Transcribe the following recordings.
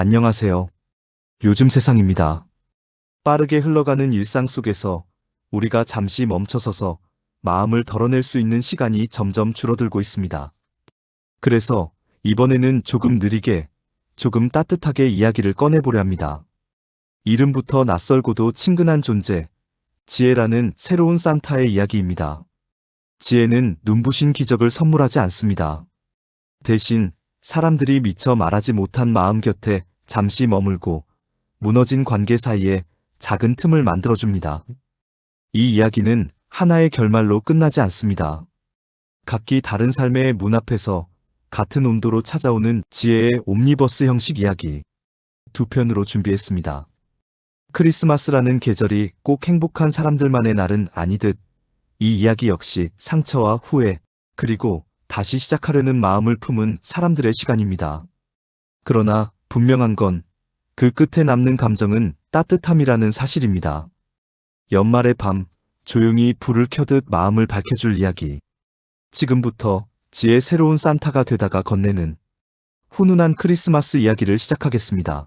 안녕하세요. 요즘 세상입니다. 빠르게 흘러가는 일상 속에서 우리가 잠시 멈춰서서 마음을 덜어낼 수 있는 시간이 점점 줄어들고 있습니다. 그래서 이번에는 조금 느리게, 조금 따뜻하게 이야기를 꺼내보려 합니다. 이름부터 낯설고도 친근한 존재, 지혜라는 새로운 산타의 이야기입니다. 지혜는 눈부신 기적을 선물하지 않습니다. 대신 사람들이 미처 말하지 못한 마음 곁에 잠시 머물고 무너진 관계 사이에 작은 틈을 만들어줍니다. 이 이야기는 하나의 결말로 끝나지 않습니다. 각기 다른 삶의 문 앞에서 같은 온도로 찾아오는 지혜의 옴니버스 형식 이야기 두 편으로 준비했습니다. 크리스마스라는 계절이 꼭 행복한 사람들만의 날은 아니듯 이 이야기 역시 상처와 후회, 그리고 다시 시작하려는 마음을 품은 사람들의 시간입니다. 그러나 분명한 건 그 끝에 남는 감정은 따뜻함이라는 사실입니다. 연말의 밤, 조용히 불을 켜듯 마음을 밝혀줄 이야기. 지금부터 지의 새로운 산타가 되다가 건네는 훈훈한 크리스마스 이야기를 시작하겠습니다.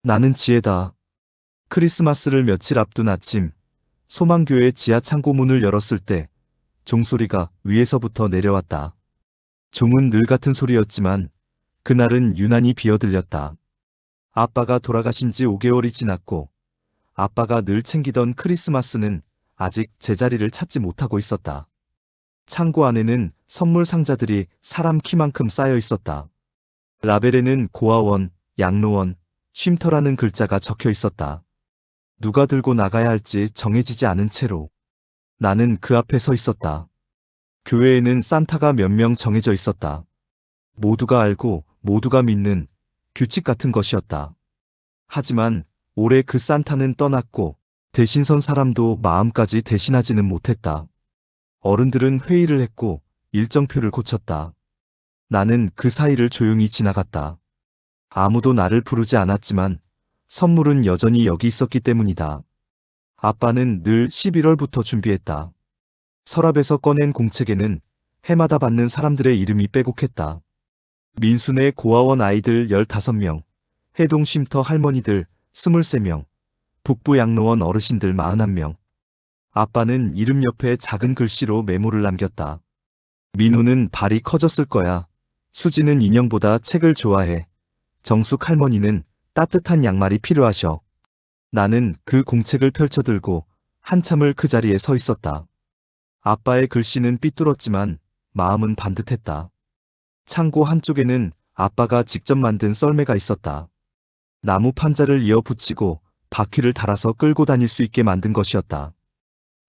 나는 지혜다. 크리스마스를 며칠 앞둔 아침, 소망교회 지하 창고 문을 열었을 때 종소리가 위에서부터 내려왔다. 종은 늘 같은 소리였지만 그날은 유난히 비어들렸다. 아빠가 돌아가신 지 5개월이 지났고 아빠가 늘 챙기던 크리스마스는 아직 제자리를 찾지 못하고 있었다. 창고 안에는 선물 상자들이 사람 키만큼 쌓여 있었다. 라벨에는 고아원, 양로원, 쉼터라는 글자가 적혀 있었다. 누가 들고 나가야 할지 정해지지 않은 채로 나는 그 앞에 서 있었다. 교회에는 산타가 몇 명 정해져 있었다. 모두가 알고 모두가 믿는 규칙 같은 것이었다. 하지만 올해 그 산타는 떠났고 대신 선 사람도 마음까지 대신하지는 못했다. 어른들은 회의를 했고 일정표를 고쳤다. 나는 그 사이를 조용히 지나갔다. 아무도 나를 부르지 않았지만 선물은 여전히 여기 있었기 때문이다. 아빠는 늘 11월부터 준비했다. 서랍에서 꺼낸 공책에는 해마다 받는 사람들의 이름이 빼곡했다. 민수네 고아원 아이들 15명, 해동쉼터 할머니들 23명, 북부 양로원 어르신들 41명. 아빠는 이름 옆에 작은 글씨로 메모를 남겼다. 민우는 발이 커졌을 거야. 수지는 인형보다 책을 좋아해. 정숙 할머니는 따뜻한 양말이 필요하셔. 나는 그 공책을 펼쳐들고 한참을 그 자리에 서 있었다. 아빠의 글씨는 삐뚤었지만 마음은 반듯했다. 창고 한쪽에는 아빠가 직접 만든 썰매가 있었다. 나무 판자를 이어 붙이고 바퀴를 달아서 끌고 다닐 수 있게 만든 것이었다.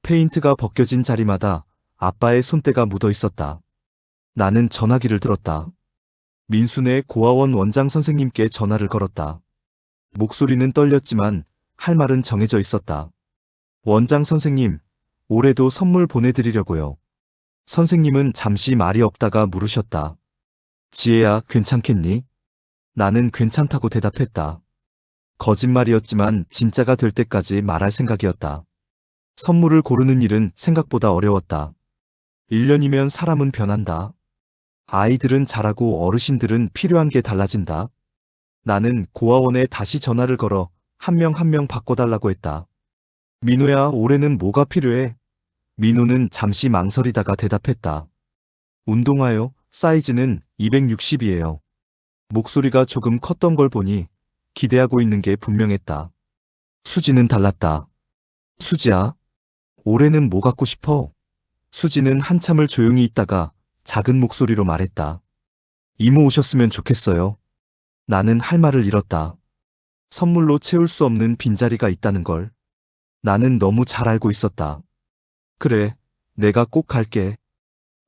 페인트가 벗겨진 자리마다 아빠의 손때가 묻어 있었다. 나는 전화기를 들었다. 민수네 고아원 원장 선생님께 전화를 걸었다. 목소리는 떨렸지만 할 말은 정해져 있었다. 원장 선생님, 올해도 선물 보내드리려고요. 선생님은 잠시 말이 없다가 물으셨다. 지혜야, 괜찮겠니? 나는 괜찮다고 대답했다. 거짓말이었지만 진짜가 될 때까지 말할 생각이었다. 선물을 고르는 일은 생각보다 어려웠다. 1년이면 사람은 변한다. 아이들은 자라고 어르신들은 필요한 게 달라진다. 나는 고아원에 다시 전화를 걸어 한 명 한 명 바꿔달라고 했다. 민우야, 올해는 뭐가 필요해? 민우는 잠시 망설이다가 대답했다. 운동화요, 사이즈는 260이에요. 목소리가 조금 컸던 걸 보니 기대하고 있는 게 분명했다. 수지는 달랐다. 수지야, 올해는 뭐 갖고 싶어? 수지는 한참을 조용히 있다가 작은 목소리로 말했다. 이모 오셨으면 좋겠어요. 나는 할 말을 잃었다. 선물로 채울 수 없는 빈자리가 있다는 걸. 나는 너무 잘 알고 있었다. 그래, 내가 꼭 갈게.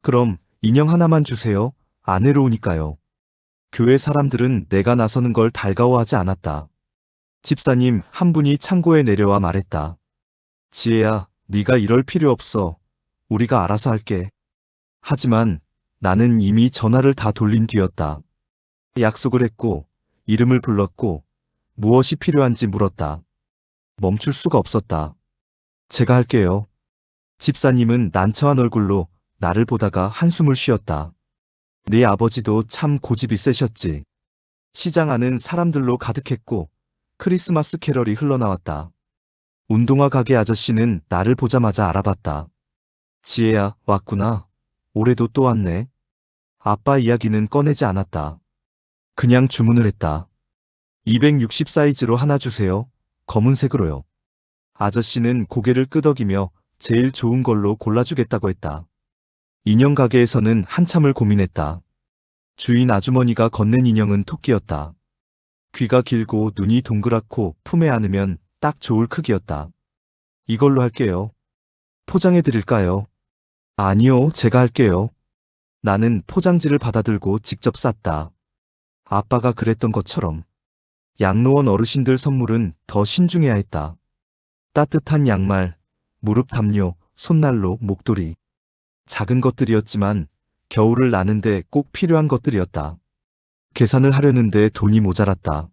그럼 인형 하나만 주세요. 안 외로우니까요. 교회 사람들은 내가 나서는 걸 달가워하지 않았다. 집사님 한 분이 창고에 내려와 말했다. 지혜야, 네가 이럴 필요 없어. 우리가 알아서 할게. 하지만 나는 이미 전화를 다 돌린 뒤였다. 약속을 했고 이름을 불렀고 무엇이 필요한지 물었다. 멈출 수가 없었다. 제가 할게요. 집사님은 난처한 얼굴로 나를 보다가 한숨을 쉬었다. 네 아버지도 참 고집이 세셨지. 시장 안은 사람들로 가득했고 크리스마스 캐럴이 흘러나왔다. 운동화 가게 아저씨는 나를 보자마자 알아봤다. 지혜야, 왔구나. 올해도 또 왔네. 아빠 이야기는 꺼내지 않았다. 그냥 주문을 했다. 260 사이즈로 하나 주세요. 검은색으로요. 아저씨는 고개를 끄덕이며 제일 좋은 걸로 골라주겠다고 했다. 인형 가게에서는 한참을 고민했다. 주인 아주머니가 건넨 인형은 토끼였다. 귀가 길고 눈이 동그랗고 품에 안으면 딱 좋을 크기였다. 이걸로 할게요. 포장해 드릴까요? 아니요, 제가 할게요. 나는 포장지를 받아들고 직접 쌌다. 아빠가 그랬던 것처럼. 양로원 어르신들 선물은 더 신중해야 했다. 따뜻한 양말, 무릎 담요, 손난로, 목도리. 작은 것들이었지만 겨울을 나는데 꼭 필요한 것들이었다. 계산을 하려는데 돈이 모자랐다.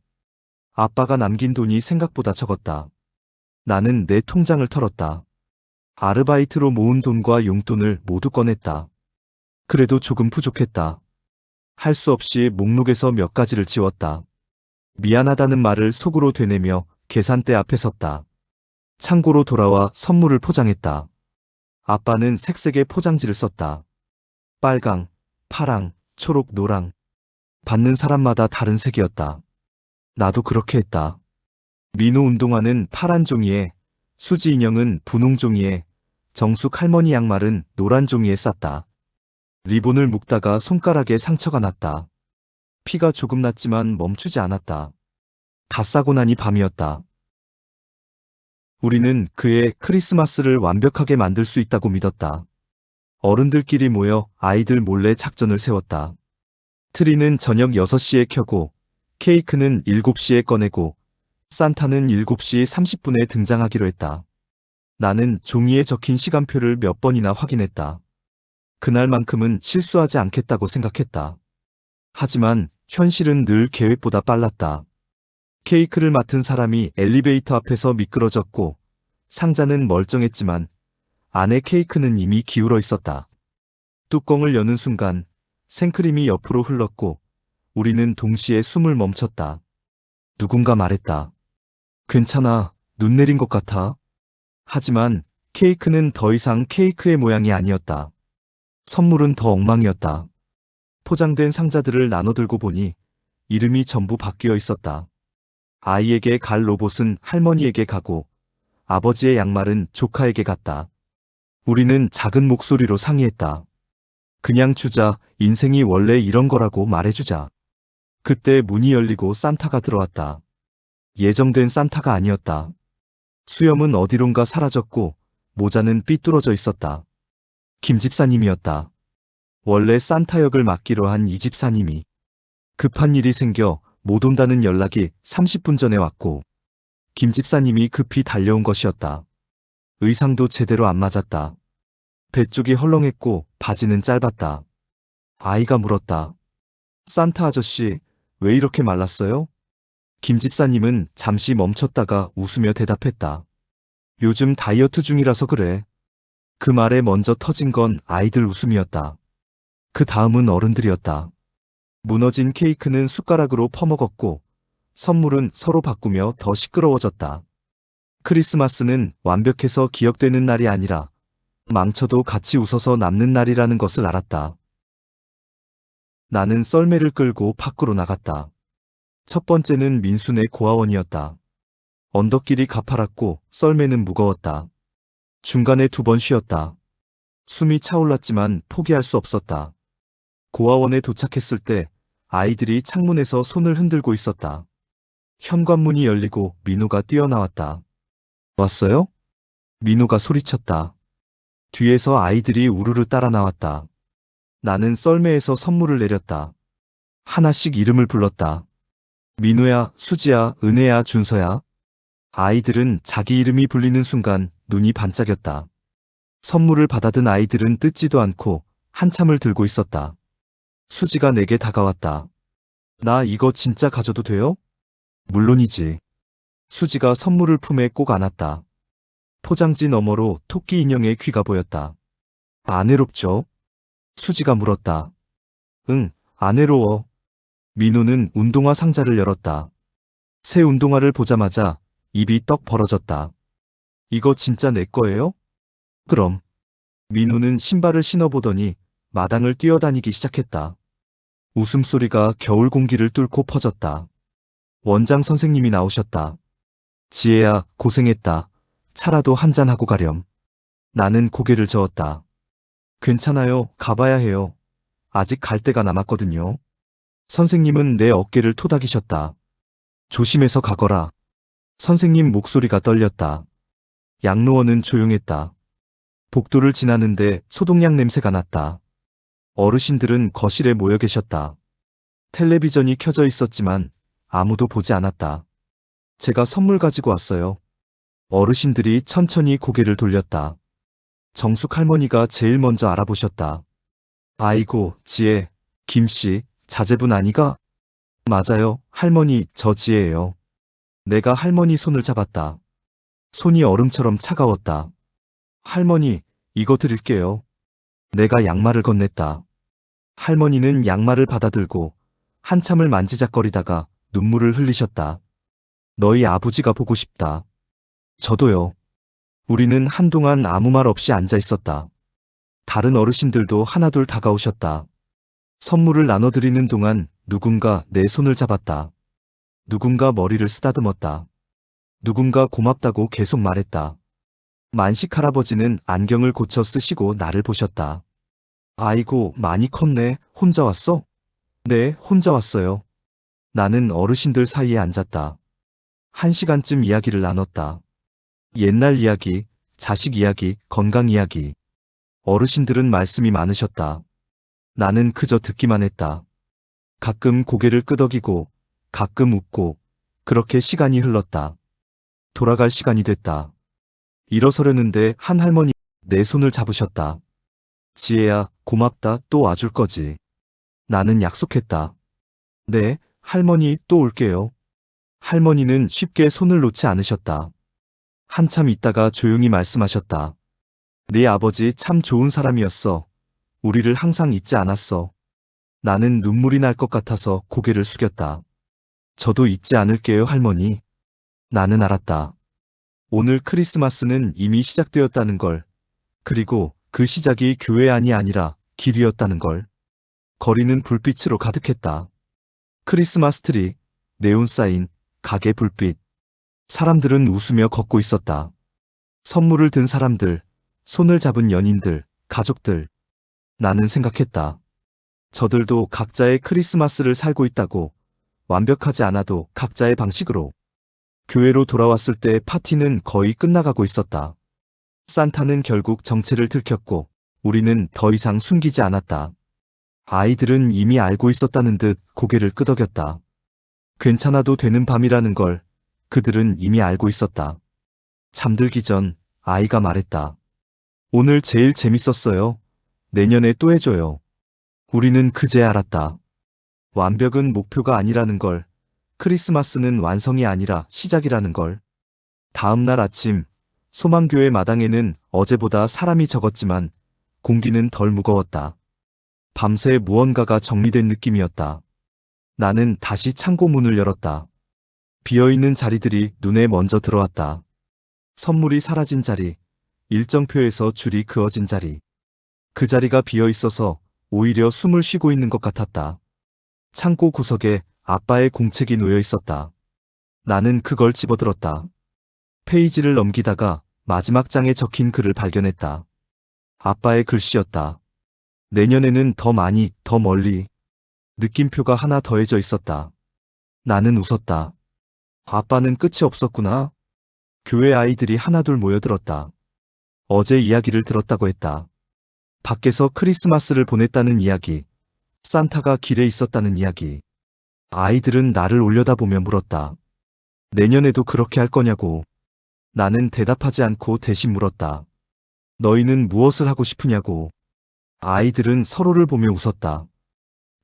아빠가 남긴 돈이 생각보다 적었다. 나는 내 통장을 털었다. 아르바이트로 모은 돈과 용돈을 모두 꺼냈다. 그래도 조금 부족했다. 할 수 없이 목록에서 몇 가지를 지웠다. 미안하다는 말을 속으로 되뇌며 계산대 앞에 섰다. 창고로 돌아와 선물을 포장했다. 아빠는 색색의 포장지를 썼다. 빨강, 파랑, 초록, 노랑. 받는 사람마다 다른 색이었다. 나도 그렇게 했다. 민호 운동화는 파란 종이에, 수지 인형은 분홍 종이에, 정숙 할머니 양말은 노란 종이에 쌌다. 리본을 묶다가 손가락에 상처가 났다. 피가 조금 났지만 멈추지 않았다. 다 싸고 나니 밤이었다. 우리는 그의 크리스마스를 완벽하게 만들 수 있다고 믿었다. 어른들끼리 모여 아이들 몰래 작전을 세웠다. 트리는 저녁 6시에 켜고, 케이크는 7시에 꺼내고, 산타는 7시 30분에 등장하기로 했다. 나는 종이에 적힌 시간표를 몇 번이나 확인했다. 그날만큼은 실수하지 않겠다고 생각했다. 하지만 현실은 늘 계획보다 빨랐다. 케이크를 맡은 사람이 엘리베이터 앞에서 미끄러졌고 상자는 멀쩡했지만 안에 케이크는 이미 기울어 있었다. 뚜껑을 여는 순간 생크림이 옆으로 흘렀고 우리는 동시에 숨을 멈췄다. 누군가 말했다. 괜찮아, 눈 내린 것 같아. 하지만 케이크는 더 이상 케이크의 모양이 아니었다. 선물은 더 엉망이었다. 포장된 상자들을 나눠 들고 보니 이름이 전부 바뀌어 있었다. 아이에게 갈 로봇은 할머니에게 가고 아버지의 양말은 조카에게 갔다. 우리는 작은 목소리로 상의했다. 그냥 주자, 인생이 원래 이런 거라고 말해주자. 그때 문이 열리고 산타가 들어왔다. 예정된 산타가 아니었다. 수염은 어디론가 사라졌고 모자는 삐뚤어져 있었다. 김 집사님이었다. 원래 산타 역을 맡기로 한 이 집사님이 급한 일이 생겨 못 온다는 연락이 30분 전에 왔고 김 집사님이 급히 달려온 것이었다. 의상도 제대로 안 맞았다. 배 쪽이 헐렁했고 바지는 짧았다. 아이가 물었다. 산타 아저씨, 왜 이렇게 말랐어요? 김 집사님은 잠시 멈췄다가 웃으며 대답했다. 요즘 다이어트 중이라서 그래. 그 말에 먼저 터진 건 아이들 웃음이었다. 그 다음은 어른들이었다. 무너진 케이크는 숟가락으로 퍼먹었고 선물은 서로 바꾸며 더 시끄러워졌다. 크리스마스는 완벽해서 기억되는 날이 아니라 망쳐도 같이 웃어서 남는 날이라는 것을 알았다. 나는 썰매를 끌고 밖으로 나갔다. 첫 번째는 민수네 고아원이었다. 언덕길이 가파랐고 썰매는 무거웠다. 중간에 2번 쉬었다. 숨이 차올랐지만 포기할 수 없었다. 고아원에 도착했을 때 아이들이 창문에서 손을 흔들고 있었다. 현관문이 열리고 민호가 뛰어나왔다. 왔어요? 민호가 소리쳤다. 뒤에서 아이들이 우르르 따라 나왔다. 나는 썰매에서 선물을 내렸다. 하나씩 이름을 불렀다. 민호야, 수지야, 은혜야, 준서야. 아이들은 자기 이름이 불리는 순간 눈이 반짝였다. 선물을 받아든 아이들은 뜯지도 않고 한참을 들고 있었다. 수지가 내게 다가왔다. 나 이거 진짜 가져도 돼요? 물론이지. 수지가 선물을 품에 꼭 안았다. 포장지 너머로 토끼 인형의 귀가 보였다. 안 외롭죠? 수지가 물었다. 응, 안 외로워. 민호는 운동화 상자를 열었다. 새 운동화를 보자마자 입이 떡 벌어졌다. 이거 진짜 내 거예요? 그럼. 민호는 신발을 신어보더니 마당을 뛰어다니기 시작했다. 웃음소리가 겨울 공기를 뚫고 퍼졌다. 원장 선생님이 나오셨다. 지혜야, 고생했다. 차라도 한잔하고 가렴. 나는 고개를 저었다. 괜찮아요, 가봐야 해요. 아직 갈 데가 남았거든요. 선생님은 내 어깨를 토닥이셨다. 조심해서 가거라. 선생님 목소리가 떨렸다. 양로원은 조용했다. 복도를 지나는데 소독약 냄새가 났다. 어르신들은 거실에 모여 계셨다. 텔레비전이 켜져 있었지만 아무도 보지 않았다. 제가 선물 가지고 왔어요. 어르신들이 천천히 고개를 돌렸다. 정숙 할머니가 제일 먼저 알아보셨다. 아이고, 지혜, 김씨, 자제분 아니가? 맞아요, 할머니, 저 지혜예요. 내가 할머니 손을 잡았다. 손이 얼음처럼 차가웠다. 할머니, 이거 드릴게요. 내가 양말을 건넸다. 할머니는 양말을 받아들고 한참을 만지작거리다가 눈물을 흘리셨다. 너희 아버지가 보고 싶다. 저도요. 우리는 한동안 아무 말 없이 앉아 있었다. 다른 어르신들도 하나둘 다가오셨다. 선물을 나눠드리는 동안 누군가 내 손을 잡았다. 누군가 머리를 쓰다듬었다. 누군가 고맙다고 계속 말했다. 만식 할아버지는 안경을 고쳐 쓰시고 나를 보셨다. 아이고, 많이 컸네. 혼자 왔어? 네, 혼자 왔어요. 나는 어르신들 사이에 앉았다. 1시간쯤 이야기를 나눴다. 옛날 이야기, 자식 이야기, 건강 이야기. 어르신들은 말씀이 많으셨다. 나는 그저 듣기만 했다. 가끔 고개를 끄덕이고, 가끔 웃고, 그렇게 시간이 흘렀다. 돌아갈 시간이 됐다. 일어서려는데 한 할머니 내 손을 잡으셨다. 지혜야, 고맙다. 또 와줄 거지. 나는 약속했다. 네, 할머니, 또 올게요. 할머니는 쉽게 손을 놓지 않으셨다. 한참 있다가 조용히 말씀하셨다. 네 아버지 참 좋은 사람이었어. 우리를 항상 잊지 않았어. 나는 눈물이 날 것 같아서 고개를 숙였다. 저도 잊지 않을게요, 할머니. 나는 알았다. 오늘 크리스마스는 이미 시작되었다는 걸. 그리고 그 시작이 교회 안이 아니라 길이었다는 걸. 거리는 불빛으로 가득했다. 크리스마스 트리, 네온사인, 가게 불빛. 사람들은 웃으며 걷고 있었다. 선물을 든 사람들, 손을 잡은 연인들, 가족들. 나는 생각했다. 저들도 각자의 크리스마스를 살고 있다고. 완벽하지 않아도 각자의 방식으로. 교회로 돌아왔을 때 파티는 거의 끝나가고 있었다. 산타는 결국 정체를 들켰고 우리는 더 이상 숨기지 않았다. 아이들은 이미 알고 있었다는 듯 고개를 끄덕였다. 괜찮아도 되는 밤이라는 걸 그들은 이미 알고 있었다. 잠들기 전 아이가 말했다. 오늘 제일 재밌었어요. 내년에 또 해줘요. 우리는 그제 알았다. 완벽은 목표가 아니라는 걸. 크리스마스는 완성이 아니라 시작이라는 걸. 다음 날 아침, 소망교회 마당에는 어제보다 사람이 적었지만 공기는 덜 무거웠다. 밤새 무언가가 정리된 느낌이었다. 나는 다시 창고 문을 열었다. 비어있는 자리들이 눈에 먼저 들어왔다. 선물이 사라진 자리, 일정표에서 줄이 그어진 자리. 그 자리가 비어 있어서 오히려 숨을 쉬고 있는 것 같았다. 창고 구석에 아빠의 공책이 놓여 있었다. 나는 그걸 집어들었다. 페이지를 넘기다가 마지막 장에 적힌 글을 발견했다. 아빠의 글씨였다. 내년에는 더 많이, 더 멀리. 느낌표가 하나 더해져 있었다. 나는 웃었다. 아빠는 끝이 없었구나. 교회 아이들이 하나둘 모여들었다. 어제 이야기를 들었다고 했다. 밖에서 크리스마스를 보냈다는 이야기. 산타가 길에 있었다는 이야기. 아이들은 나를 올려다보며 물었다. 내년에도 그렇게 할 거냐고. 나는 대답하지 않고 대신 물었다. 너희는 무엇을 하고 싶으냐고. 아이들은 서로를 보며 웃었다.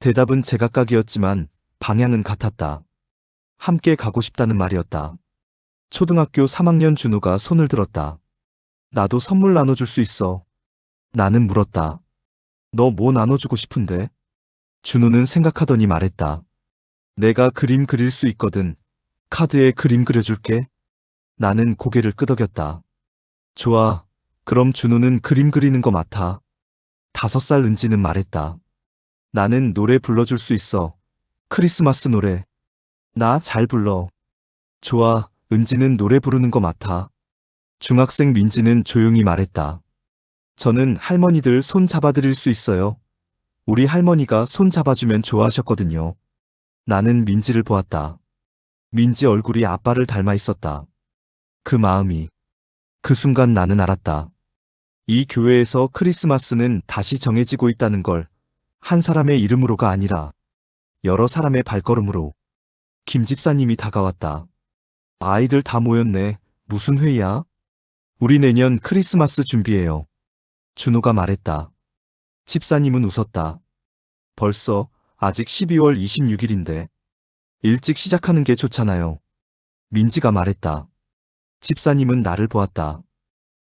대답은 제각각이었지만 방향은 같았다. 함께 가고 싶다는 말이었다. 초등학교 3학년 준호가 손을 들었다. 나도 선물 나눠줄 수 있어. 나는 물었다. 너 뭐 나눠주고 싶은데? 준호는 생각하더니 말했다. 내가 그림 그릴 수 있거든. 카드에 그림 그려줄게. 나는 고개를 끄덕였다. 좋아. 그럼 준호는 그림 그리는 거 맡아. 5살 은지는 말했다. 나는 노래 불러줄 수 있어. 크리스마스 노래. 나 잘 불러. 좋아. 은지는 노래 부르는 거 맡아. 중학생 민지는 조용히 말했다. 저는 할머니들 손 잡아드릴 수 있어요. 우리 할머니가 손 잡아주면 좋아하셨거든요. 나는 민지를 보았다. 민지 얼굴이 아빠를 닮아 있었다. 그 마음이. 그 순간 나는 알았다. 이 교회에서 크리스마스는 다시 정해지고 있다는 걸. 한 사람의 이름으로가 아니라 여러 사람의 발걸음으로. 김 집사님이 다가왔다. 아이들 다 모였네. 무슨 회의야? 우리 내년 크리스마스 준비해요. 준호가 말했다. 집사님은 웃었다. 벌써 아직 12월 26일인데. 일찍 시작하는 게 좋잖아요. 민지가 말했다. 집사님은 나를 보았다.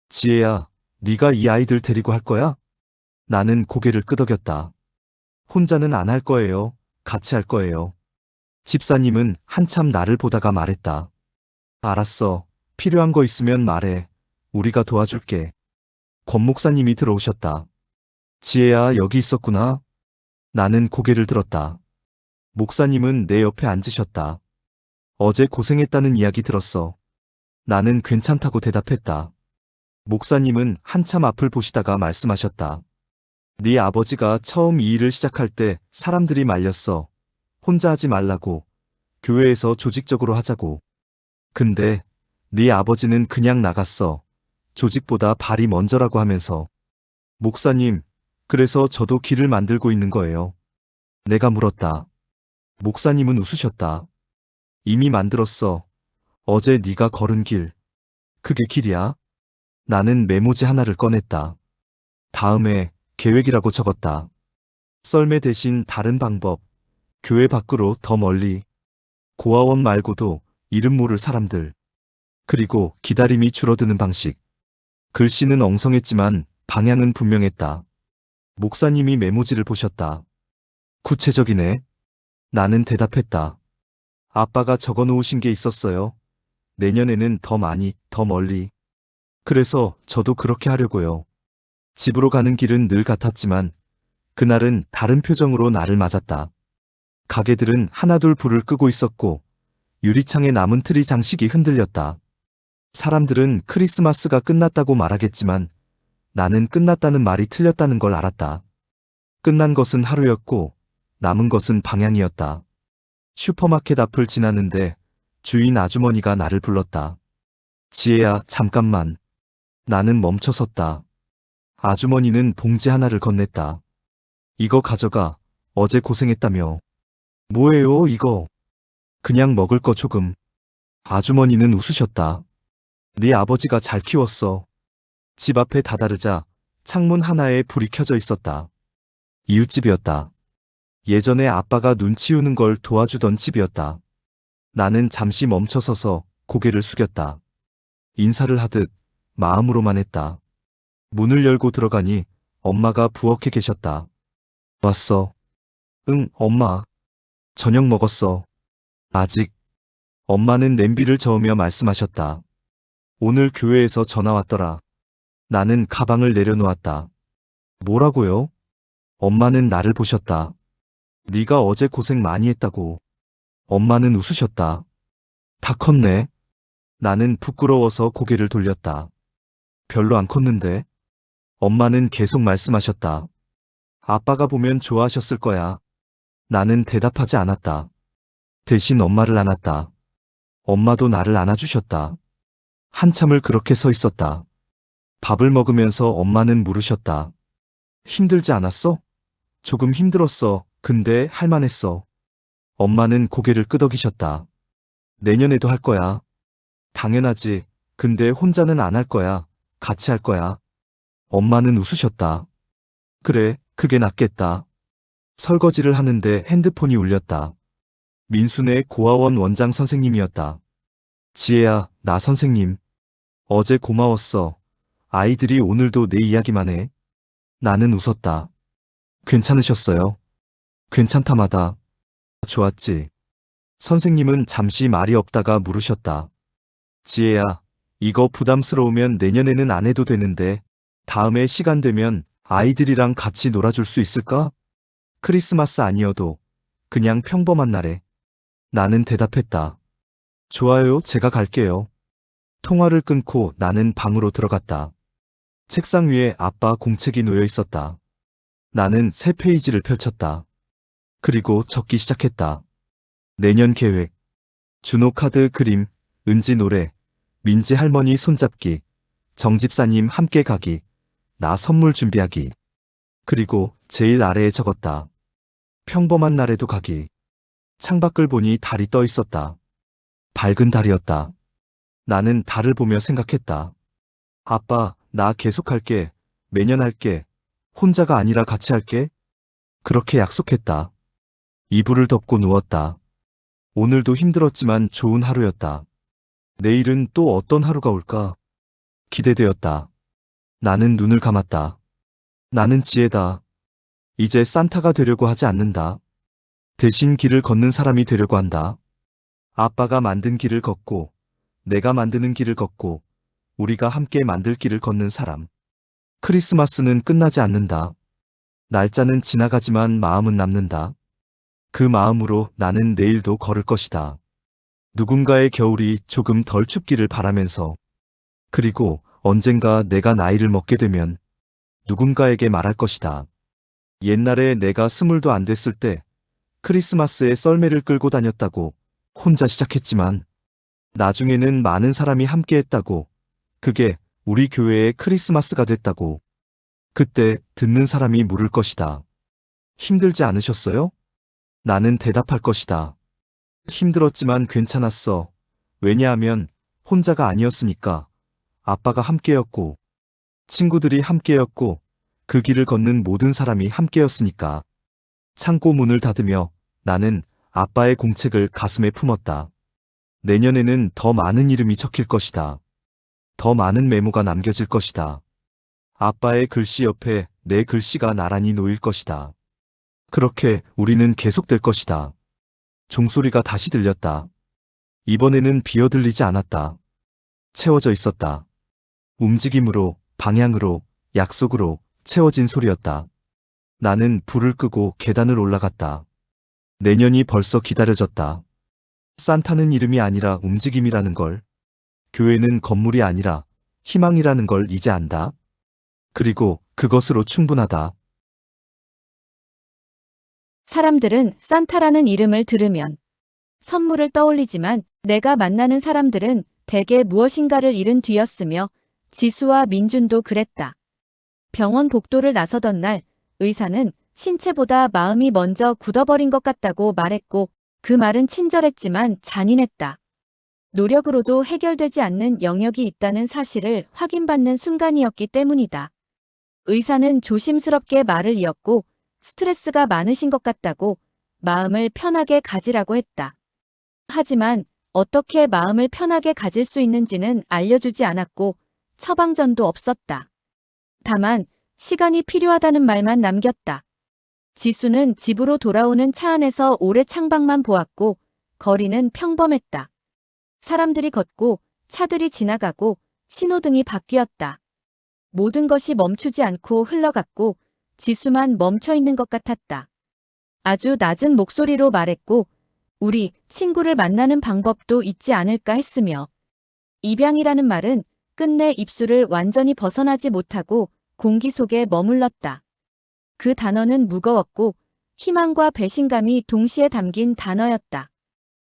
지혜야, 네가 이 아이들 데리고 할 거야? 나는 고개를 끄덕였다. 혼자는 안 할 거예요. 같이 할 거예요. 집사님은 한참 나를 보다가 말했다. 알았어. 필요한 거 있으면 말해. 우리가 도와줄게. 권 목사님이 들어오셨다. 지혜야, 여기 있었구나. 나는 고개를 들었다. 목사님은 내 옆에 앉으셨다. 어제 고생했다는 이야기 들었어. 나는 괜찮다고 대답했다. 목사님은 한참 앞을 보시다가 말씀하셨다. 네 아버지가 처음 이 일을 시작할 때 사람들이 말렸어. 혼자 하지 말라고. 교회에서 조직적으로 하자고. 근데 네 아버지는 그냥 나갔어. 조직보다 발이 먼저라고 하면서. 목사님, 그래서 저도 길을 만들고 있는 거예요. 내가 물었다. 목사님은 웃으셨다. 이미 만들었어. 어제 네가 걸은 길. 그게 길이야? 나는 메모지 하나를 꺼냈다. 다음에 계획이라고 적었다. 썰매 대신 다른 방법. 교회 밖으로 더 멀리. 고아원 말고도 이름 모를 사람들. 그리고 기다림이 줄어드는 방식. 글씨는 엉성했지만 방향은 분명했다. 목사님이 메모지를 보셨다. 구체적이네. 나는 대답했다. 아빠가 적어 놓으신 게 있었어요. 내년에는 더 많이, 더 멀리. 그래서 저도 그렇게 하려고요. 집으로 가는 길은 늘 같았지만 그날은 다른 표정으로 나를 맞았다. 가게들은 하나둘 불을 끄고 있었고 유리창에 남은 트리 장식이 흔들렸다. 사람들은 크리스마스가 끝났다고 말하겠지만 나는 끝났다는 말이 틀렸다는 걸 알았다. 끝난 것은 하루였고 남은 것은 방향이었다. 슈퍼마켓 앞을 지나는데 주인 아주머니가 나를 불렀다. 지혜야, 잠깐만. 나는 멈춰섰다. 아주머니는 봉지 하나를 건넸다. 이거 가져가. 어제 고생했다며. 뭐예요, 이거? 그냥 먹을 거 조금. 아주머니는 웃으셨다. 네 아버지가 잘 키웠어. 집 앞에 다다르자 창문 하나에 불이 켜져 있었다. 이웃집이었다. 예전에 아빠가 눈 치우는 걸 도와주던 집이었다. 나는 잠시 멈춰서서 고개를 숙였다. 인사를 하듯 마음으로만 했다. 문을 열고 들어가니 엄마가 부엌에 계셨다. 왔어. 응, 엄마. 저녁 먹었어. 아직. 엄마는 냄비를 저으며 말씀하셨다. 오늘 교회에서 전화 왔더라. 나는 가방을 내려놓았다. 뭐라고요? 엄마는 나를 보셨다. 네가 어제 고생 많이 했다고. 엄마는 웃으셨다. 다 컸네. 나는 부끄러워서 고개를 돌렸다. 별로 안 컸는데. 엄마는 계속 말씀하셨다. 아빠가 보면 좋아하셨을 거야. 나는 대답하지 않았다. 대신 엄마를 안았다. 엄마도 나를 안아주셨다. 한참을 그렇게 서 있었다. 밥을 먹으면서 엄마는 물으셨다. 힘들지 않았어? 조금 힘들었어. 근데 할만했어. 엄마는 고개를 끄덕이셨다. 내년에도 할 거야. 당연하지. 근데 혼자는 안 할 거야. 같이 할 거야. 엄마는 웃으셨다. 그래, 그게 낫겠다. 설거지를 하는데 핸드폰이 울렸다. 민수네 고아원 원장 선생님이었다. 지혜야, 나 선생님. 어제 고마웠어. 아이들이 오늘도 내 이야기만 해. 나는 웃었다. 괜찮으셨어요? 괜찮다마다. 좋았지. 선생님은 잠시 말이 없다가 물으셨다. 지혜야, 이거 부담스러우면 내년에는 안 해도 되는데, 다음에 시간 되면 아이들이랑 같이 놀아줄 수 있을까? 크리스마스 아니어도 그냥 평범한 날에. 나는 대답했다. 좋아요, 제가 갈게요. 통화를 끊고 나는 방으로 들어갔다. 책상 위에 아빠 공책이 놓여 있었다. 나는 새 페이지를 펼쳤다. 그리고 적기 시작했다. 내년 계획, 준호 카드 그림, 은지 노래, 민지 할머니 손잡기, 정집사님 함께 가기, 나 선물 준비하기. 그리고 제일 아래에 적었다. 평범한 날에도 가기. 창밖을 보니 달이 떠 있었다. 밝은 달이었다. 나는 달을 보며 생각했다. 아빠, 나 계속할게. 매년 할게. 혼자가 아니라 같이 할게. 그렇게 약속했다. 이불을 덮고 누웠다. 오늘도 힘들었지만 좋은 하루였다. 내일은 또 어떤 하루가 올까? 기대되었다. 나는 눈을 감았다. 나는 지혜다. 이제 산타가 되려고 하지 않는다. 대신 길을 걷는 사람이 되려고 한다. 아빠가 만든 길을 걷고, 내가 만드는 길을 걷고, 우리가 함께 만들 길을 걷는 사람. 크리스마스는 끝나지 않는다. 날짜는 지나가지만 마음은 남는다. 그 마음으로 나는 내일도 걸을 것이다. 누군가의 겨울이 조금 덜 춥기를 바라면서. 그리고 언젠가 내가 나이를 먹게 되면 누군가에게 말할 것이다. 옛날에 내가 20도 안 됐을 때 크리스마스에 썰매를 끌고 다녔다고 혼자 시작했지만 나중에는 많은 사람이 함께 했다고 그게 우리 교회의 크리스마스가 됐다고. 그때 듣는 사람이 물을 것이다. 힘들지 않으셨어요? 나는 대답할 것이다. 힘들었지만 괜찮았어. 왜냐하면 혼자가 아니었으니까. 아빠가 함께였고, 친구들이 함께였고, 그 길을 걷는 모든 사람이 함께였으니까. 창고 문을 닫으며 나는 아빠의 공책을 가슴에 품었다. 내년에는 더 많은 이름이 적힐 것이다. 더 많은 메모가 남겨질 것이다. 아빠의 글씨 옆에 내 글씨가 나란히 놓일 것이다. 그렇게 우리는 계속될 것이다. 종소리가 다시 들렸다. 이번에는 비어들리지 않았다. 채워져 있었다. 움직임으로, 방향으로, 약속으로 채워진 소리였다. 나는 불을 끄고 계단을 올라갔다. 내년이 벌써 기다려졌다. 산타는 이름이 아니라 움직임이라는 걸. 교회는 건물이 아니라 희망이라는 걸 이제 안다. 그리고 그것으로 충분하다. 사람들은 산타라는 이름을 들으면 선물을 떠올리지만 내가 만나는 사람들은 대개 무엇인가를 잃은 뒤였으며 지수와 민준도 그랬다. 병원 복도를 나서던 날 의사는 신체보다 마음이 먼저 굳어버린 것 같다고 말했고 그 말은 친절했지만 잔인했다. 노력으로도 해결되지 않는 영역이 있다는 사실을 확인받는 순간이었기 때문이다. 의사는 조심스럽게 말을 이었고 스트레스가 많으신 것 같다고 마음을 편하게 가지라고 했다. 하지만 어떻게 마음을 편하게 가질 수 있는지는 알려주지 않았고 처방전도 없었다. 다만 시간이 필요하다는 말만 남겼다. 지수는 집으로 돌아오는 차 안에서 오래 창밖만 보았고 거리는 평범했다. 사람들이 걷고 차들이 지나가고 신호등이 바뀌었다. 모든 것이 멈추지 않고 흘러갔고 지수만 멈춰 있는 것 같았다. 아주 낮은 목소리로 말했고 우리 친구를 만나는 방법도 있지 않을까 했으며 입양이라는 말은 끝내 입술을 완전히 벗어나지 못하고 공기 속에 머물렀다. 그 단어는 무거웠고 희망과 배신감이 동시에 담긴 단어였다.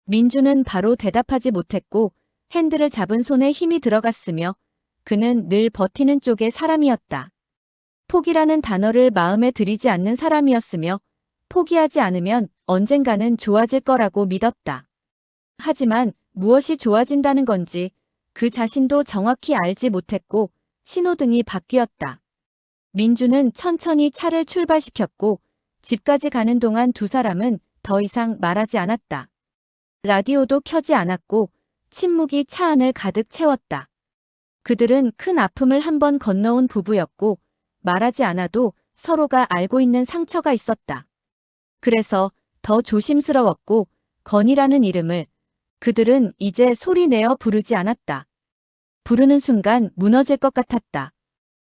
민주는 바로 대답하지 못했고 핸들을 잡은 손에 힘이 들어갔으며 그는 늘 버티는 쪽의 사람이었다. 포기라는 단어를 마음에 들이지 않는 사람이었으며 포기하지 않으면 언젠가는 좋아질 거라고 믿었다. 하지만 무엇이 좋아진다는 건지 그 자신도 정확히 알지 못했고 신호등이 바뀌었다. 민주는 천천히 차를 출발시켰고 집까지 가는 동안 두 사람은 더 이상 말하지 않았다. 라디오도 켜지 않았고 침묵이 차 안을 가득 채웠다. 그들은 큰 아픔을 한번 건너온 부부였고 말하지 않아도 서로가 알고 있는 상처가 있었다. 그래서 더 조심스러웠고 건이라는 이름을 그들은 이제 소리내어 부르지 않았다. 부르는 순간 무너질 것 같았다.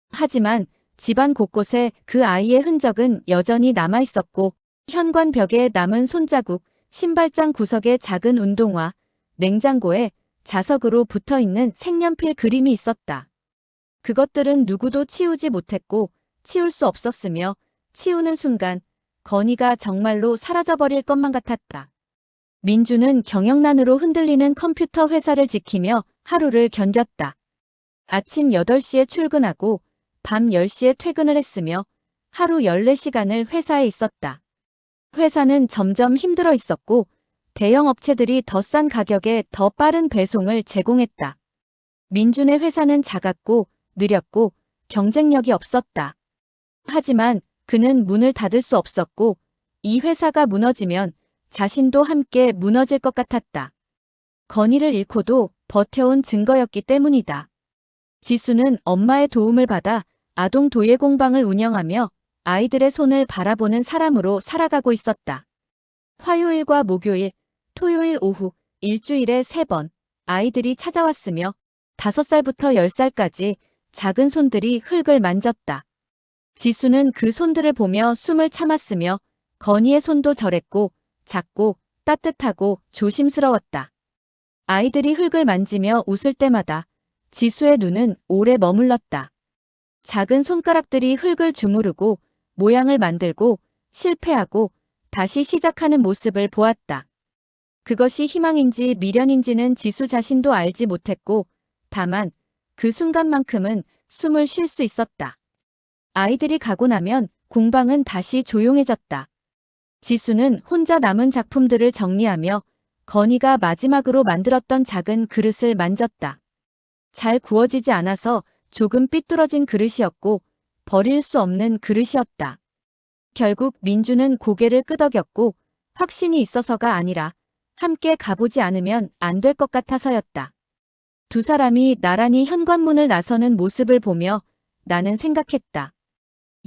하지만 집안 곳곳에 그 아이의 흔적은 여전히 남아 있었고 현관 벽에 남은 손자국, 신발장 구석에 작은 운동화, 냉장고에 자석으로 붙어 있는 색연필 그림이 있었다. 그것들은 누구도 치우지 못했고 치울 수 없었으며 치우는 순간 건이가 정말로 사라져버릴 것만 같았다. 민주는 경영난으로 흔들리는 컴퓨터 회사를 지키며 하루를 견뎠다. 아침 8시에 출근하고 밤 10시에 퇴근을 했으며 하루 14시간을 회사에 있었다. 회사는 점점 힘들어 있었고 대형 업체들이 더 싼 가격에 더 빠른 배송을 제공했다. 민준의 회사는 작았고 느렸고 경쟁력이 없었다. 하지만 그는 문을 닫을 수 없었고 이 회사가 무너지면 자신도 함께 무너질 것 같았다. 건이를 잃고도 버텨온 증거였기 때문이다. 지수는 엄마의 도움을 받아 아동 도예 공방을 운영하며 아이들의 손을 바라보는 사람으로 살아가고 있었다. 화요일과 목요일, 토요일 오후 일주일에 3번 아이들이 찾아왔으며 5살부터 10살까지 작은 손들이 흙을 만졌다. 지수는 그 손들을 보며 숨을 참았으며 건이의 손도 저랬고 작고 따뜻하고 조심스러웠다. 아이들이 흙을 만지며 웃을 때마다 지수의 눈은 오래 머물렀다. 작은 손가락들이 흙을 주무르고 모양을 만들고 실패하고 다시 시작하는 모습을 보았다. 그것이 희망인지 미련인지는 지수 자신도 알지 못했고 다만 그 순간만큼은 숨을 쉴 수 있었다. 아이들이 가고 나면 공방은 다시 조용해졌다. 지수는 혼자 남은 작품들을 정리하며 건이가 마지막으로 만들었던 작은 그릇을 만졌다. 잘 구워지지 않아서 조금 삐뚤어진 그릇이었고 버릴 수 없는 그릇이었다. 결국 민주는 고개를 끄덕였고 확신이 있어서가 아니라 함께 가보지 않으면 안 될 것 같아서였다. 두 사람이 나란히 현관문을 나서는 모습을 보며 나는 생각했다.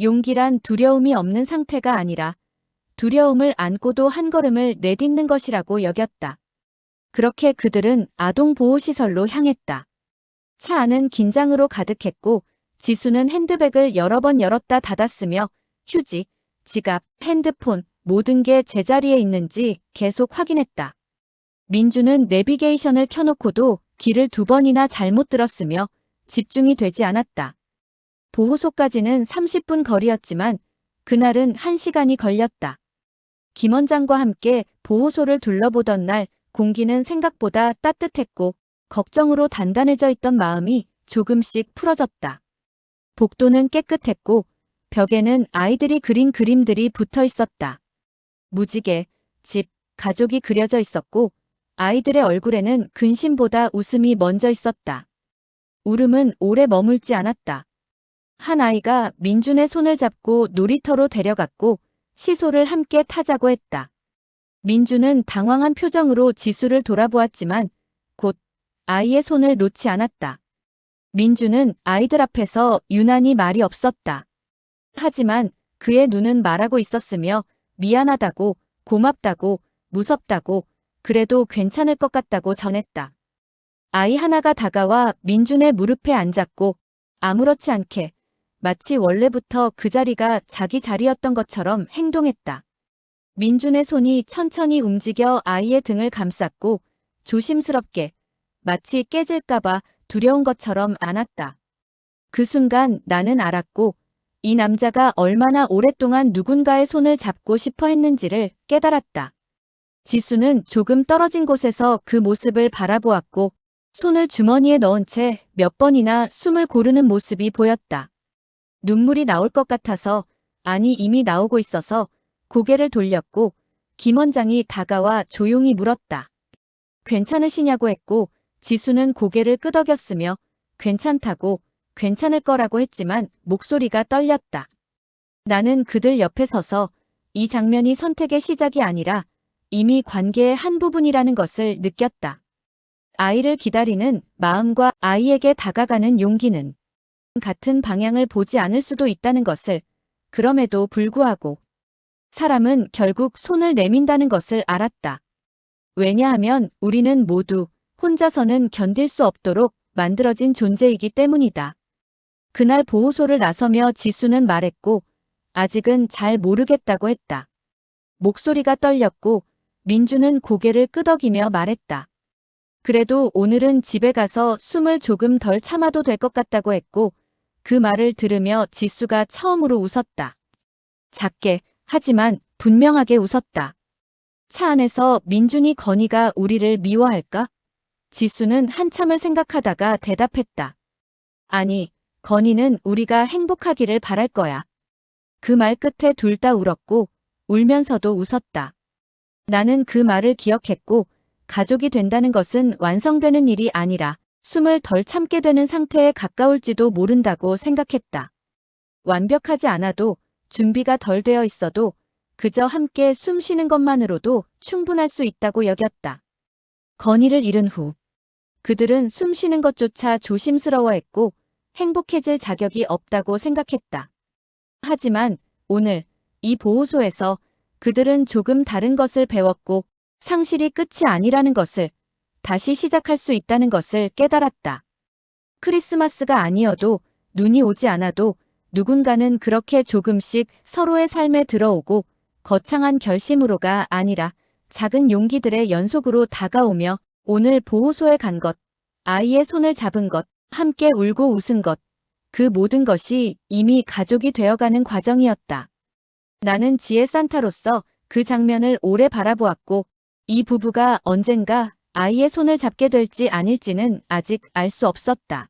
용기란 두려움이 없는 상태가 아니라 두려움을 안고도 한 걸음을 내딛는 것이라고 여겼다. 그렇게 그들은 아동보호시설로 향했다. 차 안은 긴장으로 가득했고 지수는 핸드백을 여러 번 열었다 닫았으며 휴지, 지갑, 핸드폰 모든 게 제자리에 있는지 계속 확인했다. 민주는 내비게이션을 켜놓고도 길을 2번이나 잘못 들었으며 집중이 되지 않았다. 보호소까지는 30분 거리였지만 그날은 1시간이 걸렸다. 김 원장과 함께 보호소를 둘러보던 날 공기는 생각보다 따뜻했고 걱정으로 단단해져 있던 마음이 조금씩 풀어졌다. 복도는 깨끗했고 벽에는 아이들이 그린 그림들이 붙어 있었다. 무지개, 집, 가족이 그려져 있었고 아이들의 얼굴에는 근심보다 웃음이 먼저 있었다. 울음은 오래 머물지 않았다. 한 아이가 민준의 손을 잡고 놀이터로 데려갔고 시소를 함께 타자고 했다. 민준은 당황한 표정으로 지수를 돌아보았지만 곧 아이의 손을 놓지 않았다. 민준은 아이들 앞에서 유난히 말이 없었다. 하지만 그의 눈은 말하고 있었으며 미안하다고, 고맙다고, 무섭다고, 그래도 괜찮을 것 같다고 전했다. 아이 하나가 다가와 민준의 무릎에 앉았고 아무렇지 않게 마치 원래부터 그 자리가 자기 자리였던 것처럼 행동했다. 민준의 손이 천천히 움직여 아이의 등을 감쌌고 조심스럽게 마치 깨질까봐 두려운 것처럼 안았다. 그 순간 나는 알았고 이 남자가 얼마나 오랫동안 누군가의 손을 잡고 싶어 했는지를 깨달았다. 지수는 조금 떨어진 곳에서 그 모습을 바라보았고 손을 주머니에 넣은 채 몇 번이나 숨을 고르는 모습이 보였다. 눈물이 나올 것 같아서, 아니 이미 나오고 있어서 고개를 돌렸고 김 원장이 다가와 조용히 물었다. 괜찮으시냐고 했고 지수는 고개를 끄덕였으며 괜찮다고, 괜찮을 거라고 했지만 목소리가 떨렸다. 나는 그들 옆에 서서 이 장면이 선택의 시작이 아니라 이미 관계의 한 부분이라는 것을 느꼈다. 아이를 기다리는 마음과 아이에게 다가가는 용기는 같은 방향을 보지 않을 수도 있다는 것을, 그럼에도 불구하고 사람은 결국 손을 내민다는 것을 알았다. 왜냐하면 우리는 모두 혼자서는 견딜 수 없도록 만들어진 존재이기 때문이다. 그날 보호소를 나서며 지수는 말했고, 아직은 잘 모르겠다고 했다. 목소리가 떨렸고, 민주는 고개를 끄덕이며 말했다. 그래도 오늘은 집에 가서 숨을 조금 덜 참아도 될 것 같다고 했고, 그 말을 들으며 지수가 처음으로 웃었다. 작게, 하지만 분명하게 웃었다. 차 안에서 민준이 건이가 우리를 미워할까? 지수는 한참을 생각하다가 대답했다. 아니, 건이는 우리가 행복하기를 바랄 거야. 그 말 끝에 둘 다 울었고, 울면서도 웃었다. 나는 그 말을 기억했고, 가족이 된다는 것은 완성되는 일이 아니라 숨을 덜 참게 되는 상태에 가까울지도 모른다고 생각했다. 완벽하지 않아도 준비가 덜 되어 있어도 그저 함께 숨 쉬는 것만으로도 충분할 수 있다고 여겼다. 건이를 잃은 후 그들은 숨 쉬는 것조차 조심스러워했고 행복해질 자격이 없다고 생각했다. 하지만 오늘 이 보호소에서 그들은 조금 다른 것을 배웠고 상실이 끝이 아니라는 것을, 다시 시작할 수 있다는 것을 깨달았다. 크리스마스가 아니어도, 눈이 오지 않아도 누군가는 그렇게 조금씩 서로의 삶에 들어오고 거창한 결심으로가 아니라 작은 용기들의 연속으로 다가오며 오늘 보호소에 간 것, 아이의 손을 잡은 것, 함께 울고 웃은 것, 그 모든 것이 이미 가족이 되어가는 과정이었다. 나는 지혜 산타로서 그 장면을 오래 바라보았고 이 부부가 언젠가 아이의 손을 잡게 될지 아닐지는 아직 알 수 없었다.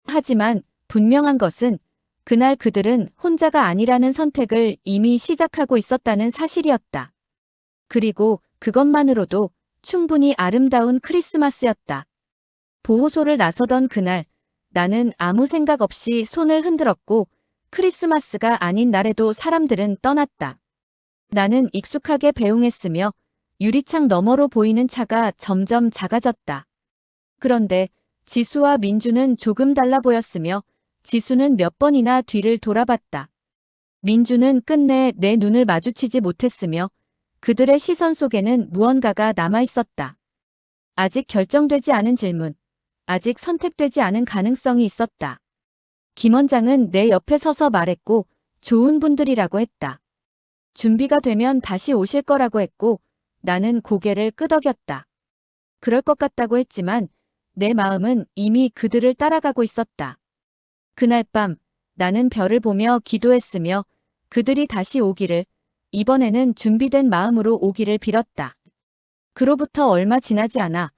하지만 분명한 것은 그날 그들은 혼자가 아니라는 선택을 이미 시작하고 있었다는 사실이었다. 그리고 그것만으로도 충분히 아름다운 크리스마스였다. 보호소를 나서던 그날, 나는 아무 생각 없이 손을 흔들었고 크리스마스가 아닌 날에도 사람들은 떠났다. 나는 익숙하게 배웅했으며 유리창 너머로 보이는 차가 점점 작아졌다. 그런데 지수와 민주는 조금 달라 보였으며 지수는 몇 번이나 뒤를 돌아봤다. 민주는 끝내 내 눈을 마주치지 못했으며 그들의 시선 속에는 무언가가 남아있었다. 아직 결정되지 않은 질문, 아직 선택되지 않은 가능성이 있었다. 김 원장은 내 옆에 서서 말했고 좋은 분들이라고 했다. 준비가 되면 다시 오실 거라고 했고 나는 고개를 끄덕였다. 그럴 것 같다고 했지만 내 마음은 이미 그들을 따라가고 있었다. 그날 밤 나는 별을 보며 기도했으며 그들이 다시 오기를, 이번에는 준비된 마음으로 오기를 빌었다. 그로부터 얼마 지나지 않아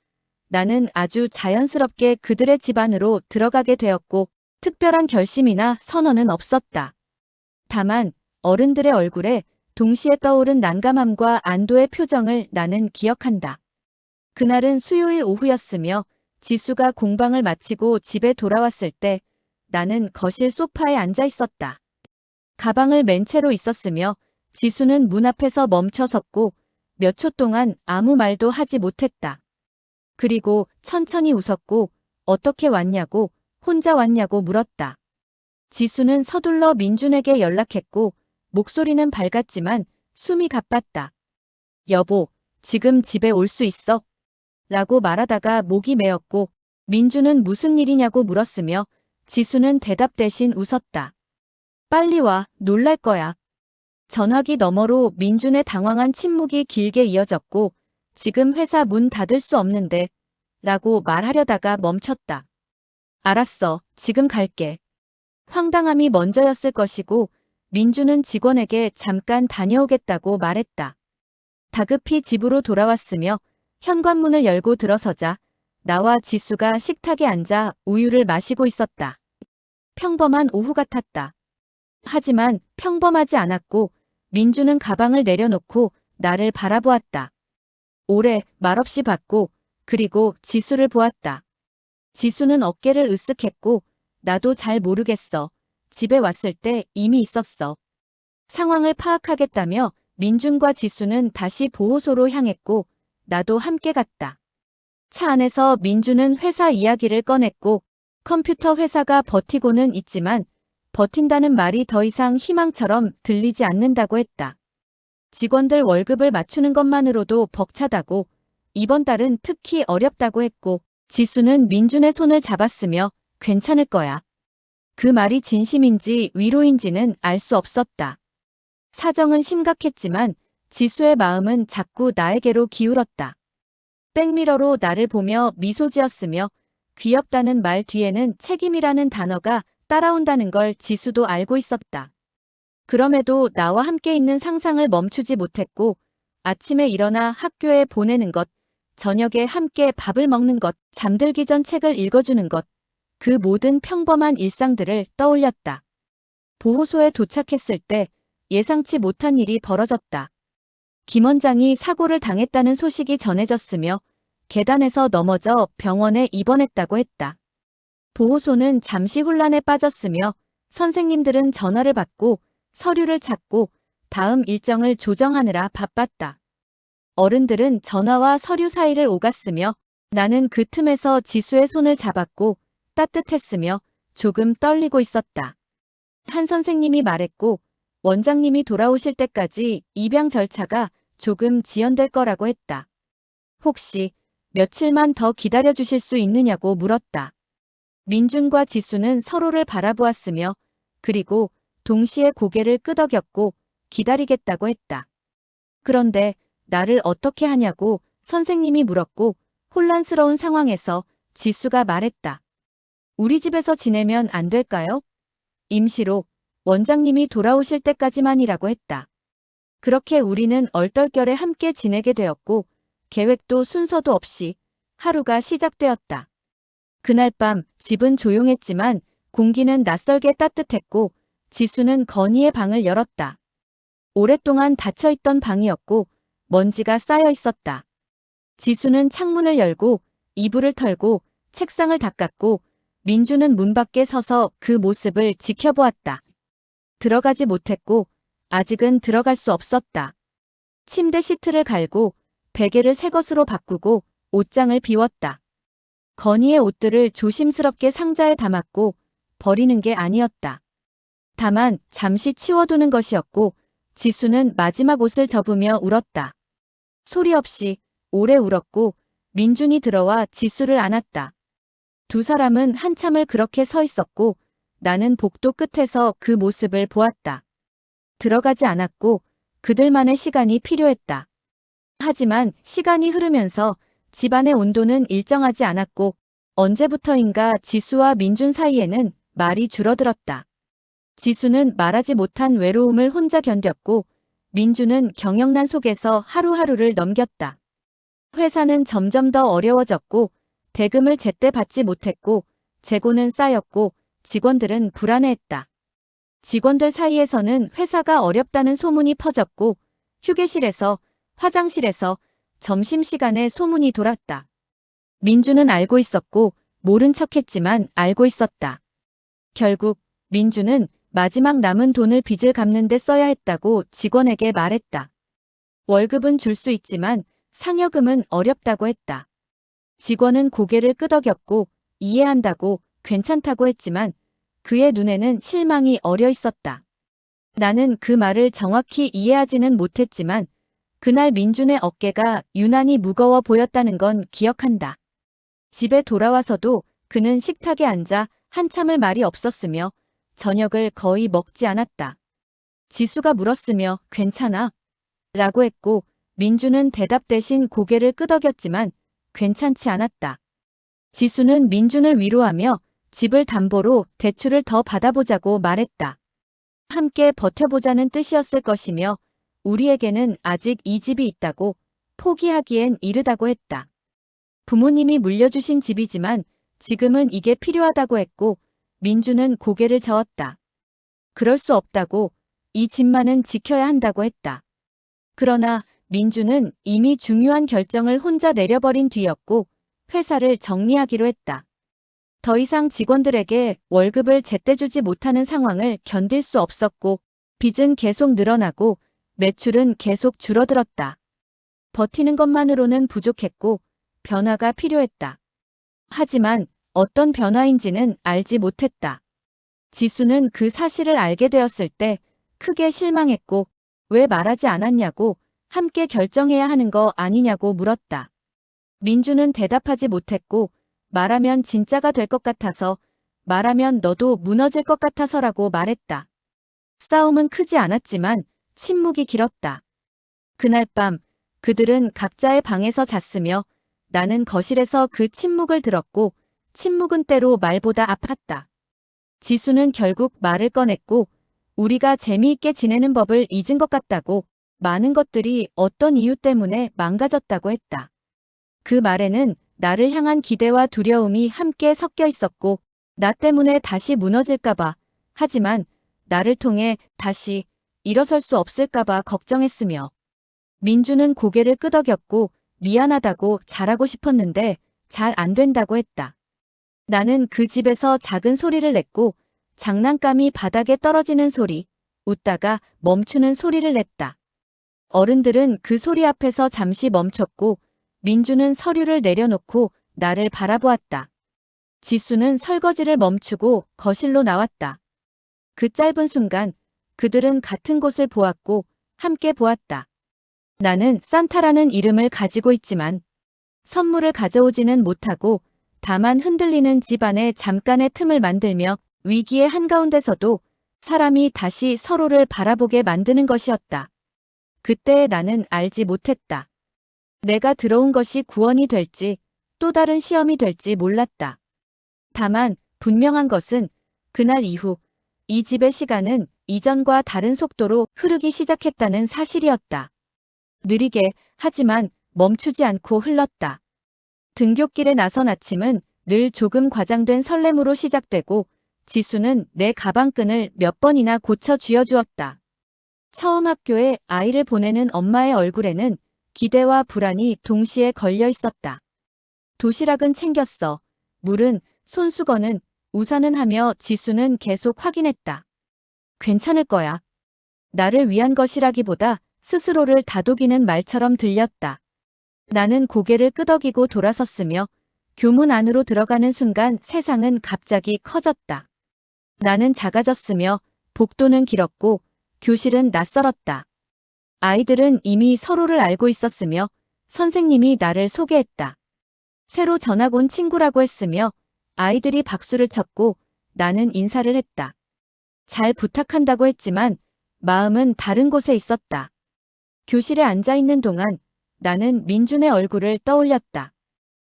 나는 아주 자연스럽게 그들의 집 안으로 들어가게 되었고 특별한 결심이나 선언은 없었다. 다만 어른들의 얼굴에 동시에 떠오른 난감함과 안도의 표정을 나는 기억한다. 그날은 수요일 오후였으며 지수가 공방을 마치고 집에 돌아왔을 때 나는 거실 소파에 앉아 있었다. 가방을 맨 채로 있었으며 지수는 문 앞에서 멈춰 섰고 몇 초 동안 아무 말도 하지 못했다. 그리고 천천히 웃었고 어떻게 왔냐고, 혼자 왔냐고 물었다. 지수는 서둘러 민준에게 연락했고 목소리는 밝았지만 숨이 가빴다. 여보, 지금 집에 올 수 있어? 라고 말하다가 목이 메었고 민준은 무슨 일이냐고 물었으며 지수는 대답 대신 웃었다. 빨리 와, 놀랄 거야. 전화기 너머로 민준의 당황한 침묵이 길게 이어졌고 지금 회사 문 닫을 수 없는데 라고 말하려다가 멈췄다. 알았어, 지금 갈게. 황당함이 먼저였을 것이고 민준은 직원에게 잠깐 다녀오겠다고 말했다. 다급히 집으로 돌아왔으며 현관문을 열고 들어서자 나와 지수가 식탁에 앉아 우유를 마시고 있었다. 평범한 오후 같았다. 하지만 평범하지 않았고 민준은 가방을 내려놓고 나를 바라보았다. 오래 말없이 봤고 그리고 지수를 보았다. 지수는 어깨를 으쓱했고 나도 잘 모르겠어. 집에 왔을 때 이미 있었어. 상황을 파악하겠다며 민준과 지수는 다시 보호소로 향했고 나도 함께 갔다. 차 안에서 민준은 회사 이야기를 꺼냈고 컴퓨터 회사가 버티고는 있지만 버틴다는 말이 더 이상 희망처럼 들리지 않는다고 했다. 직원들 월급을 맞추는 것만으로도 벅차다고, 이번 달은 특히 어렵다고 했고, 지수는 민준의 손을 잡았으며 괜찮을 거야. 그 말이 진심인지 위로인지는 알 수 없었다. 사정은 심각했지만 지수의 마음은 자꾸 나에게로 기울었다. 백미러로 나를 보며 미소 지었으며 귀엽다는 말 뒤에는 책임이라는 단어가 따라온다는 걸 지수도 알고 있었다. 그럼에도 나와 함께 있는 상상을 멈추지 못했고 아침에 일어나 학교에 보내는 것, 저녁에 함께 밥을 먹는 것, 잠들기 전 책을 읽어주는 것, 그 모든 평범한 일상들을 떠올렸다. 보호소에 도착했을 때 예상치 못한 일이 벌어졌다. 김 원장이 사고를 당했다는 소식이 전해졌으며 계단에서 넘어져 병원에 입원했다고 했다. 보호소는 잠시 혼란에 빠졌으며 선생님들은 전화를 받고 서류를 찾고 다음 일정을 조정하느라 바빴다. 어른들은 전화와 서류 사이를 오갔으며 나는 그 틈에서 지수의 손을 잡았고 따뜻했으며 조금 떨리고 있었다. 한 선생님이 말했고 원장님이 돌아오실 때까지 입양 절차가 조금 지연될 거라고 했다. 혹시 며칠만 더 기다려 주실 수 있느냐고 물었다. 민준과 지수는 서로를 바라보았으며 그리고 동시에 고개를 끄덕였고 기다리겠다고 했다. 그런데 나를 어떻게 하냐고 선생님이 물었고 혼란스러운 상황에서 지수가 말했다. 우리 집에서 지내면 안 될까요? 임시로 원장님이 돌아오실 때까지만이라고 했다. 그렇게 우리는 얼떨결에 함께 지내게 되었고 계획도 순서도 없이 하루가 시작되었다. 그날 밤 집은 조용했지만 공기는 낯설게 따뜻했고 지수는 건희의 방을 열었다. 오랫동안 닫혀있던 방이었고 먼지가 쌓여 있었다. 지수는 창문을 열고 이불을 털고 책상을 닦았고 민주는 문 밖에 서서 그 모습을 지켜보았다. 들어가지 못했고 아직은 들어갈 수 없었다. 침대 시트를 갈고 베개를 새 것으로 바꾸고 옷장을 비웠다. 건희의 옷들을 조심스럽게 상자에 담았고 버리는 게 아니었다. 다만 잠시 치워두는 것이었고 지수는 마지막 옷을 접으며 울었다. 소리 없이 오래 울었고 민준이 들어와 지수를 안았다. 두 사람은 한참을 그렇게 서 있었고 나는 복도 끝에서 그 모습을 보았다. 들어가지 않았고 그들만의 시간이 필요했다. 하지만 시간이 흐르면서 집안의 온도는 일정하지 않았고 언제부터인가 지수와 민준 사이에는 말이 줄어들었다. 지수는 말하지 못한 외로움을 혼자 견뎠고 민준은 경영난 속에서 하루하루를 넘겼다. 회사는 점점 더 어려워졌고 대금을 제때 받지 못했고 재고는 쌓였고 직원들은 불안해했다. 직원들 사이에서는 회사가 어렵다는 소문이 퍼졌고 휴게실에서, 화장실에서, 점심시간에 소문이 돌았다. 민주는 알고 있었고 모른 척했지만 알고 있었다. 결국 민주는 마지막 남은 돈을 빚을 갚는 데 써야 했다고 직원에게 말했다. 월급은 줄 수 있지만 상여금은 어렵다고 했다. 직원은 고개를 끄덕였고 이해한다고 괜찮다고 했지만 그의 눈에는 실망이 어려 있었다. 나는 그 말을 정확히 이해하지는 못했지만 그날 민준의 어깨가 유난히 무거워 보였다는 건 기억한다. 집에 돌아와서도 그는 식탁에 앉아 한참을 말이 없었으며 저녁을 거의 먹지 않았다. 지수가 물었으며 괜찮아? 라고 했고 민준은 대답 대신 고개를 끄덕였지만 괜찮지 않았다. 지수는 민준을 위로하며 집을 담보로 대출을 더 받아보자고 말했다. 함께 버텨보자는 뜻이었을 것이며 우리에게는 아직 이 집이 있다고 포기하기엔 이르다고 했다. 부모님이 물려주신 집이지만 지금은 이게 필요하다고 했고 민주는 고개를 저었다. 그럴 수 없다고 이 집만은 지켜야 한다고 했다. 그러나 민주는 이미 중요한 결정을 혼자 내려버린 뒤였고 회사를 정리하기로 했다. 더 이상 직원들에게 월급을 제때 주지 못하는 상황을 견딜 수 없었고 빚은 계속 늘어나고 매출은 계속 줄어들었다. 버티는 것만으로는 부족했고 변화가 필요했다. 하지만 어떤 변화인지는 알지 못했다. 지수는 그 사실을 알게 되었을 때 크게 실망했고 왜 말하지 않았냐고, 함께 결정해야 하는 거 아니냐고 물었다. 민주는 대답하지 못했고, 말하면 진짜가 될 것 같아서, 말하면 너도 무너질 것 같아서라고 말했다. 싸움은 크지 않았지만 침묵이 길었다. 그날 밤 그들은 각자의 방에서 잤으며 나는 거실에서 그 침묵을 들었고 침묵은 때로 말보다 아팠다. 지수는 결국 말을 꺼냈고 우리가 재미있게 지내는 법을 잊은 것 같다고 많은 것들이 어떤 이유 때문에 망가졌다고 했다. 그 말에는 나를 향한 기대와 두려움이 함께 섞여 있었고 나 때문에 다시 무너질까봐 하지만 나를 통해 다시 일어설 수 없을까봐 걱정했으며 민주는 고개를 끄덕였고 미안하다고 잘하고 싶었는데 잘 안 된다고 했다. 나는 그 집에서 작은 소리를 냈고 장난감이 바닥에 떨어지는 소리, 웃다가 멈추는 소리를 냈다. 어른들은 그 소리 앞에서 잠시 멈췄고 민주는 서류를 내려놓고 나를 바라보았다. 지수는 설거지를 멈추고 거실로 나왔다. 그 짧은 순간 그들은 같은 곳을 보았고 함께 보았다. 나는 산타라는 이름을 가지고 있지만 선물을 가져오지는 못하고 다만 흔들리는 집안에 잠깐의 틈을 만들며 위기의 한가운데서도 사람이 다시 서로를 바라보게 만드는 것이었다. 그때 나는 알지 못했다. 내가 들어온 것이 구원이 될지 또 다른 시험이 될지 몰랐다. 다만 분명한 것은 그날 이후 이 집의 시간은 이전과 다른 속도로 흐르기 시작했다는 사실이었다. 느리게 하지만 멈추지 않고 흘렀다. 등굣길에 나선 아침은 늘 조금 과장된 설렘으로 시작되고 지수는 내 가방끈을 몇 번이나 고쳐 쥐어주었다. 처음 학교에 아이를 보내는 엄마의 얼굴에는 기대와 불안이 동시에 걸려 있었다. 도시락은 챙겼어. 물은, 손수건은, 우산은 하며 지수는 계속 확인했다. 괜찮을 거야. 나를 위한 것이라기보다 스스로를 다독이는 말처럼 들렸다. 나는 고개를 끄덕이고 돌아섰으며 교문 안으로 들어가는 순간 세상은 갑자기 커졌다. 나는 작아졌으며 복도는 길었고 교실은 낯설었다. 아이들은 이미 서로를 알고 있었으며 선생님이 나를 소개했다. 새로 전학 온 친구라고 했으며 아이들이 박수를 쳤고 나는 인사를 했다. 잘 부탁한다고 했지만 마음은 다른 곳에 있었다. 교실에 앉아 있는 동안 나는 민준의 얼굴을 떠올렸다.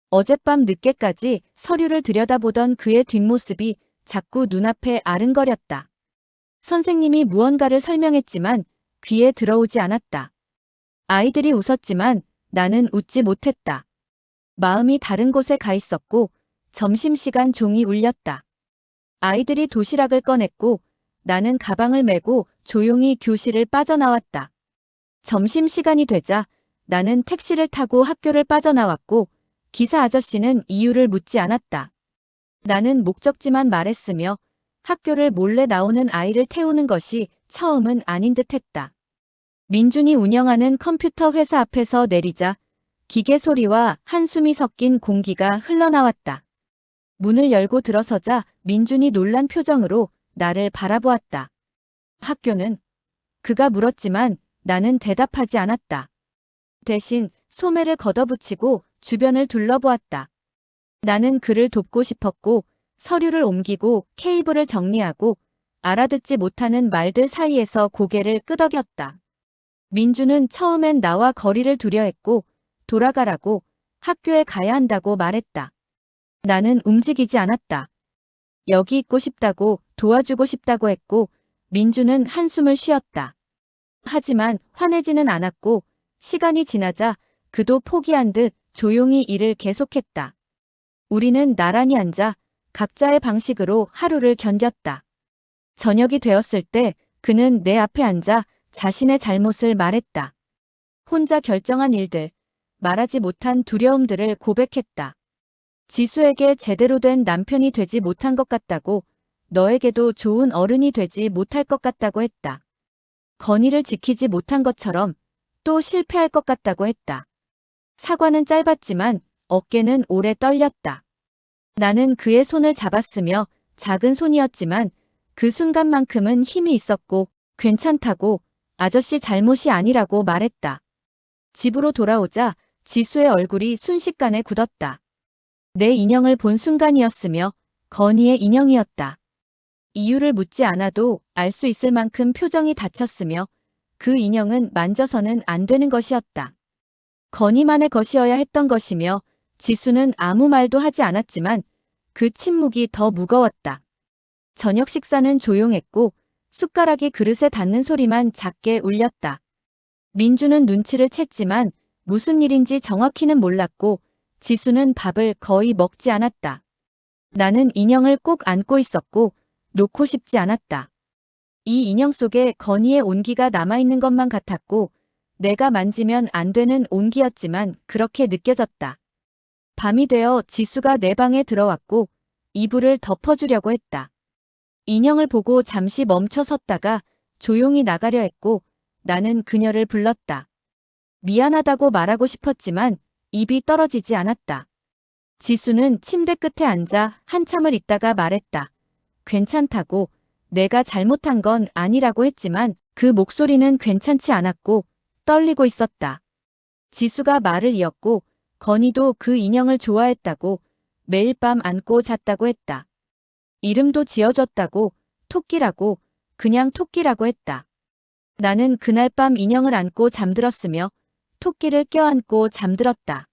어젯밤 늦게까지 서류를 들여다보던 그의 뒷모습이 자꾸 눈앞에 아른거렸다. 선생님이 무언가를 설명했지만 귀에 들어오지 않았다. 아이들이 웃었지만 나는 웃지 못했다. 마음이 다른 곳에 가 있었고 점심시간 종이 울렸다. 아이들이 도시락을 꺼냈고 나는 가방을 메고 조용히 교실을 빠져나왔다. 점심시간이 되자 나는 택시를 타고 학교를 빠져나왔고 기사 아저씨는 이유를 묻지 않았다. 나는 목적지만 말했으며 학교를 몰래 나오는 아이를 태우는 것이 처음은 아닌 듯했다. 민준이 운영하는 컴퓨터 회사 앞에서 내리자 기계 소리와 한숨이 섞인 공기가 흘러나왔다. 문을 열고 들어서자 민준이 놀란 표정으로 나를 바라보았다. 학교는? 그가 물었지만 나는 대답하지 않았다. 대신 소매를 걷어붙이고 주변을 둘러보았다. 나는 그를 돕고 싶었고 서류를 옮기고 케이블을 정리하고 알아듣지 못하는 말들 사이에서 고개를 끄덕였다. 민주는 처음엔 나와 거리를 두려 했고 돌아가라고 학교에 가야 한다고 말했다. 나는 움직이지 않았다. 여기 있고 싶다고 도와주고 싶다고 했고 민주는 한숨을 쉬었다. 하지만 화내지는 않았고 시간이 지나자 그도 포기한 듯 조용히 일을 계속했다. 우리는 나란히 앉아 각자의 방식으로 하루를 견뎠다. 저녁이 되었을 때 그는 내 앞에 앉아 자신의 잘못을 말했다. 혼자 결정한 일들, 말하지 못한 두려움들을 고백했다. 지수에게 제대로 된 남편이 되지 못한 것 같다고, 너에게도 좋은 어른이 되지 못할 것 같다고 했다. 건의를 지키지 못한 것처럼 또 실패할 것 같다고 했다. 사과는 짧았지만 어깨는 오래 떨렸다. 나는 그의 손을 잡았으며 작은 손이었지만 그 순간만큼은 힘이 있었고 괜찮다고 아저씨 잘못이 아니라고 말했다. 집으로 돌아오자 지수의 얼굴이 순식간에 굳었다. 내 인형을 본 순간이었으며 건희의 인형이었다. 이유를 묻지 않아도 알 수 있을 만큼 표정이 다쳤으며 그 인형은 만져서는 안 되는 것이었다. 건희만의 것이어야 했던 것이며 지수는 아무 말도 하지 않았지만 그 침묵이 더 무거웠다. 저녁 식사는 조용했고 숟가락이 그릇에 닿는 소리만 작게 울렸다. 민주는 눈치를 챘지만 무슨 일인지 정확히는 몰랐고 지수는 밥을 거의 먹지 않았다. 나는 인형을 꼭 안고 있었고 놓고 싶지 않았다. 이 인형 속에 건희의 온기가 남아있는 것만 같았고 내가 만지면 안 되는 온기였지만 그렇게 느껴졌다. 밤이 되어 지수가 내 방에 들어왔고 이불을 덮어주려고 했다. 인형을 보고 잠시 멈춰 섰다가 조용히 나가려 했고 나는 그녀를 불렀다. 미안하다고 말하고 싶었지만 입이 떨어지지 않았다. 지수는 침대 끝에 앉아 한참을 있다가 말했다. 괜찮다고. 내가 잘못한 건 아니라고 했지만 그 목소리는 괜찮지 않았고 떨리고 있었다. 지수가 말을 이었고 건희도 그 인형을 좋아했다고 매일 밤 안고 잤다고 했다. 이름도 지어줬다고 토끼라고 그냥 토끼라고 했다. 나는 그날 밤 인형을 안고 잠들었으며 토끼를 껴안고 잠들었다.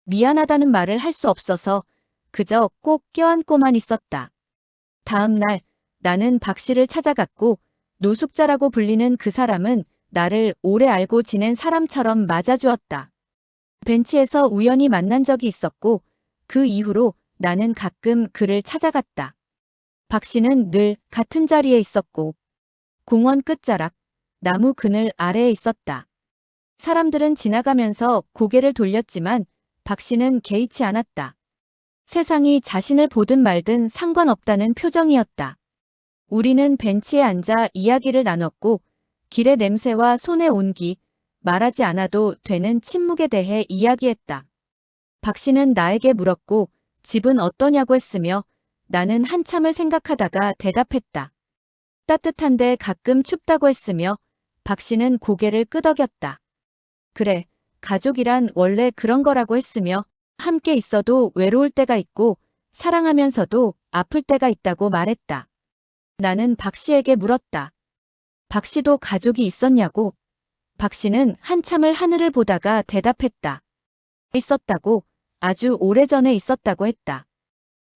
미안하다는 말을 할 수 없어서 그저 꼭 껴안고만 있었다. 다음 날 나는 박 씨를 찾아갔고 노숙자라고 불리는 그 사람은 나를 오래 알고 지낸 사람처럼 맞아주었다. 벤치에서 우연히 만난 적이 있었고 그 이후로 나는 가끔 그를 찾아갔다. 박 씨는 늘 같은 자리에 있었고 공원 끝자락, 나무 그늘 아래에 있었다. 사람들은 지나가면서 고개를 돌렸지만 박 씨는 개의치 않았다. 세상이 자신을 보든 말든 상관없다는 표정이었다. 우리는 벤치에 앉아 이야기를 나눴고 길의 냄새와 손의 온기, 말하지 않아도 되는 침묵에 대해 이야기했다. 박 씨는 나에게 물었고 집은 어떠냐고 했으며 나는 한참을 생각하다가 대답했다. 따뜻한데 가끔 춥다고 했으며 박 씨는 고개를 끄덕였다. 그래, 가족이란 원래 그런 거라고 했으며 함께 있어도 외로울 때가 있고 사랑하면서도 아플 때가 있다고 말했다. 나는 박 씨에게 물었다. 박 씨도 가족이 있었냐고. 박 씨는 한참을 하늘을 보다가 대답했다. 있었다고. 아주 오래전에 있었다고 했다.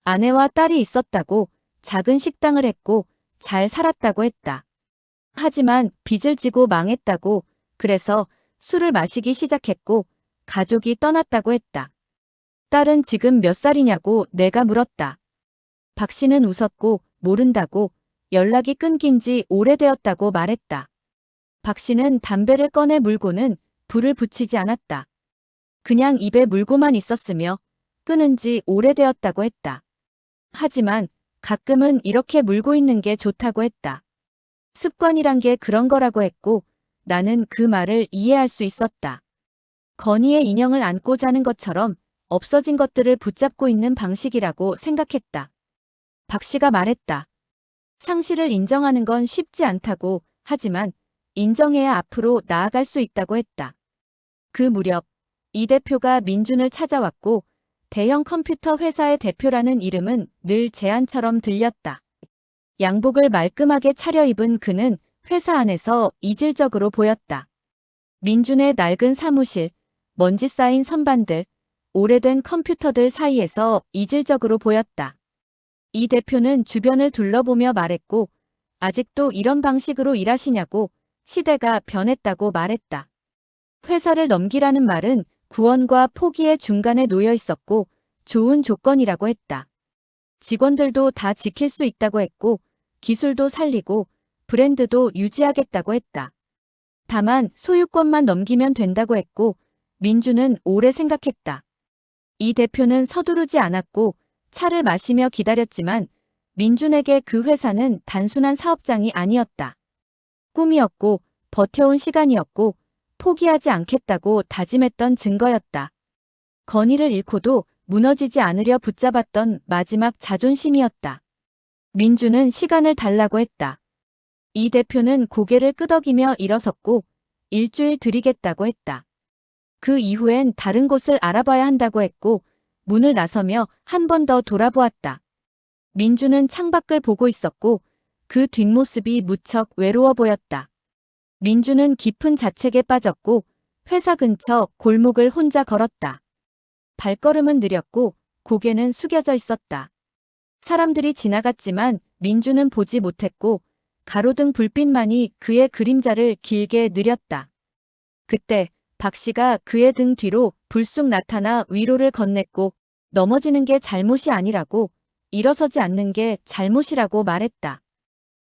아내와 딸이 있었다고. 작은 식당을 했고 잘 살았다고 했다. 하지만 빚을 지고 망했다고. 그래서 술을 마시기 시작했고 가족이 떠났다고 했다. 딸은 지금 몇 살이냐고 내가 물었다. 박 씨는 웃었고 모른다고 연락이 끊긴 지 오래되었다고 말했다. 박 씨는 담배를 꺼내 물고는 불을 붙이지 않았다. 그냥 입에 물고만 있었으며 끊은 지 오래되었다고 했다. 하지만 가끔은 이렇게 물고 있는 게 좋다고 했다. 습관이란 게 그런 거라고 했고 나는 그 말을 이해할 수 있었다. 건희의 인형을 안고 자는 것처럼 없어진 것들을 붙잡고 있는 방식이라고 생각했다. 박 씨가 말했다. 상실을 인정하는 건 쉽지 않다고 하지만 인정해야 앞으로 나아갈 수 있다고 했다. 그 무렵 이 대표가 민준을 찾아왔고 대형 컴퓨터 회사의 대표라는 이름은 늘 제안처럼 들렸다. 양복을 말끔하게 차려입은 그는 회사 안에서 이질적으로 보였다. 민준의 낡은 사무실, 먼지 쌓인 선반들, 오래된 컴퓨터들 사이에서 이질적으로 보였다. 이 대표는 주변을 둘러보며 말했고 아직도 이런 방식으로 일하시냐고 시대가 변했다고 말했다. 회사를 넘기라는 말은 구원과 포기의 중간에 놓여 있었고 좋은 조건이라고 했다. 직원들도 다 지킬 수 있다고 했고 기술도 살리고 브랜드도 유지하겠다고 했다. 다만 소유권만 넘기면 된다고 했고 민주는 오래 생각했다. 이 대표는 서두르지 않았고 차를 마시며 기다렸지만 민준에게 그 회사는 단순한 사업장이 아니었다. 꿈이었고 버텨온 시간이었고 포기하지 않겠다고 다짐했던 증거였다. 건의를 잃고도 무너지지 않으려 붙잡았던 마지막 자존심이었다. 민준은 시간을 달라고 했다. 이 대표는 고개를 끄덕이며 일어섰고 일주일 드리겠다고 했다. 그 이후엔 다른 곳을 알아봐야 한다고 했고 문을 나서며 한 번 더 돌아보았다. 민주는 창밖을 보고 있었고 그 뒷모습이 무척 외로워 보였다. 민주는 깊은 자책에 빠졌고 회사 근처 골목을 혼자 걸었다. 발걸음은 느렸고 고개는 숙여져 있었다. 사람들이 지나갔지만 민주는 보지 못했고 가로등 불빛만이 그의 그림자를 길게 느렸다. 그때 박 씨가 그의 등 뒤로 불쑥 나타나 위로를 건넸고 넘어지는 게 잘못이 아니라고 일어서지 않는 게 잘못이라고 말했다.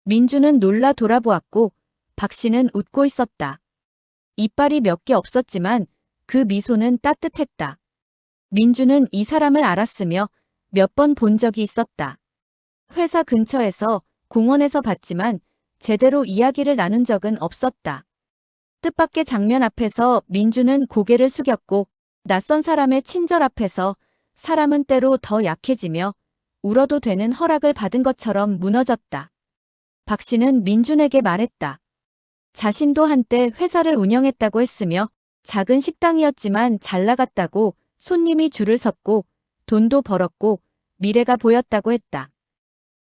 민주는 놀라 돌아보았고 박 씨는 웃고 있었다. 이빨이 몇 개 없었지만 그 미소는 따뜻했다. 민주는 이 사람을 알았으며 몇 번 본 적이 있었다. 회사 근처에서 공원에서 봤지만 제대로 이야기를 나눈 적은 없었다. 뜻밖의 장면 앞에서 민주는 고개를 숙였고 낯선 사람의 친절 앞에서 사람은 때로 더 약해지며 울어도 되는 허락을 받은 것처럼 무너졌다. 박 씨는 민준에게 말했다. 자신도 한때 회사를 운영했다고 했으며 작은 식당이었지만 잘 나갔다고 손님이 줄을 섰고 돈도 벌었고 미래가 보였다고 했다.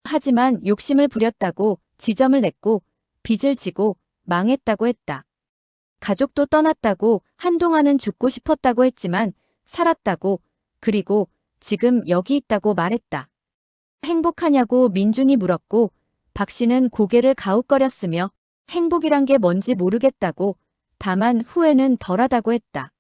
하지만 욕심을 부렸다고 지점을 냈고 빚을 지고 망했다고 했다. 가족도 떠났다고 한동안은 죽고 싶었다고 했지만 살았다고 그리고 지금 여기 있다고 말했다. 행복하냐고 민준이 물었고 박 씨는 고개를 가웃거렸으며 행복이란 게 뭔지 모르겠다고 다만 후회는 덜하다고 했다.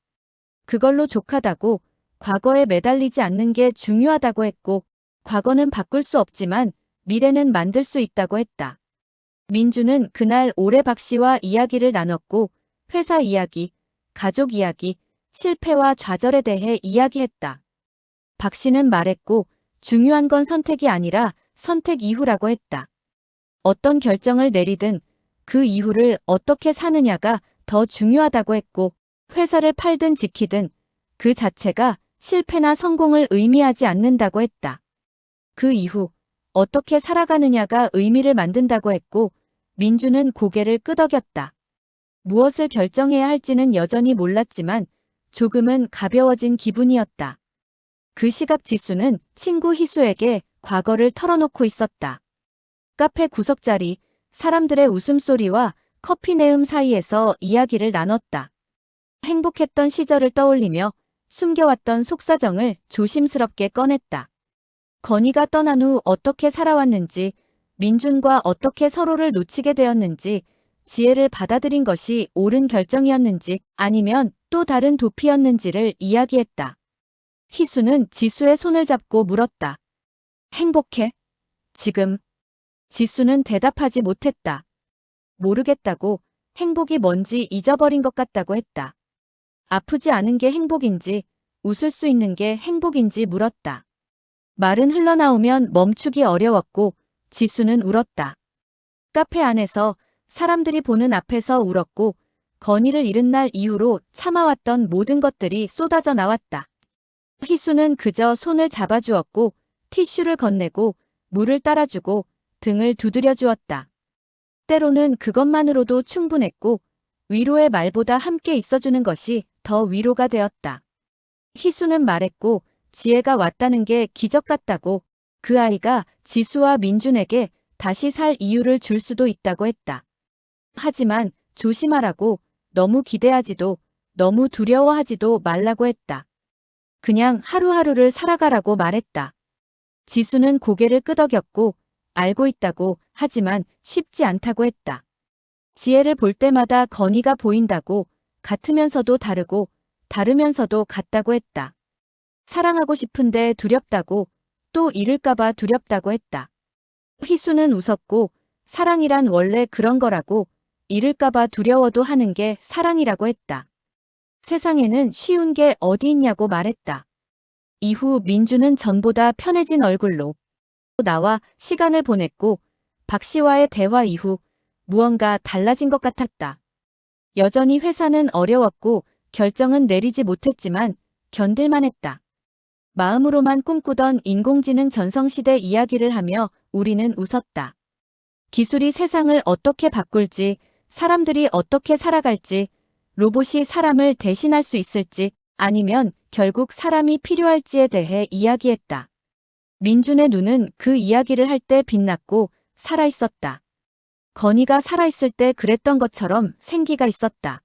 그걸로 족하다고 과거에 매달리지 않는 게 중요하다고 했고 과거는 바꿀 수 없지만 미래는 만들 수 있다고 했다. 민주는 그날 오래 박 씨와 이야기를 나눴고 회사 이야기, 가족 이야기, 실패와 좌절에 대해 이야기했다. 박 씨는 말했고 중요한 건 선택이 아니라 선택 이후라고 했다. 어떤 결정을 내리든 그 이후를 어떻게 사느냐가 더 중요하다고 했고 회사를 팔든 지키든 그 자체가 실패나 성공을 의미하지 않는다고 했다. 그 이후 어떻게 살아가느냐가 의미를 만든다고 했고 민주는 고개를 끄덕였다. 무엇을 결정해야 할지는 여전히 몰랐지만 조금은 가벼워진 기분이었다. 그 시각 지수는 친구 희수에게 과거를 털어놓고 있었다. 카페 구석자리, 사람들의 웃음소리와 커피 내음 사이에서 이야기를 나눴다. 행복했던 시절을 떠올리며 숨겨왔던 속사정을 조심스럽게 꺼냈다. 건희가 떠난 후 어떻게 살아왔는지, 민준과 어떻게 서로를 놓치게 되었는지, 지혜를 받아들인 것이 옳은 결정이었는지 아니면 또 다른 도피였는지를 이야기했다. 희수는 지수의 손을 잡고 물었다. 행복해? 지금? 지수는 대답하지 못했다. 모르겠다고, 행복이 뭔지 잊어버린 것 같다고 했다. 아프지 않은 게 행복인지, 웃을 수 있는 게 행복인지 물었다. 말은 흘러나오면 멈추기 어려웠고 지수는 울었다. 카페 안에서 사람들이 보는 앞에서 울었고 건희를 잃은 날 이후로 참아왔던 모든 것들이 쏟아져 나왔다. 희수는 그저 손을 잡아주었고 티슈를 건네고 물을 따라주고 등을 두드려 주었다. 때로는 그것만으로도 충분했고 위로의 말보다 함께 있어주는 것이 더 위로가 되었다. 희수는 말했고 지혜가 왔다는 게 기적 같다고 그 아이가 지수와 민준에게 다시 살 이유를 줄 수도 있다고 했다. 하지만 조심하라고 너무 기대하지도 너무 두려워하지도 말라고 했다. 그냥 하루하루를 살아가라고 말했다. 지수는 고개를 끄덕였고 알고 있다고 하지만 쉽지 않다고 했다. 지혜를 볼 때마다 건희가 보인다고 같으면서도 다르고 다르면서도 같다고 했다. 사랑하고 싶은데 두렵다고 또 잃을까봐 두렵다고 했다. 희수는 웃었고 사랑이란 원래 그런 거라고 잃을까봐 두려워도 하는 게 사랑이라고 했다. 세상에는 쉬운 게 어디 있냐고 말했다. 이후 민주는 전보다 편해진 얼굴로 나와 시간을 보냈고 박 씨와의 대화 이후 무언가 달라진 것 같았다. 여전히 회사는 어려웠고 결정은 내리지 못했지만 견딜만 했다. 마음으로만 꿈꾸던 인공지능 전성시대 이야기를 하며 우리는 웃었다. 기술이 세상을 어떻게 바꿀지, 사람들이 어떻게 살아갈지, 로봇이 사람을 대신할 수 있을지, 아니면 결국 사람이 필요할지에 대해 이야기했다. 민준의 눈은 그 이야기를 할 때 빛났고 살아있었다. 건이가 살아있을 때 그랬던 것처럼 생기가 있었다.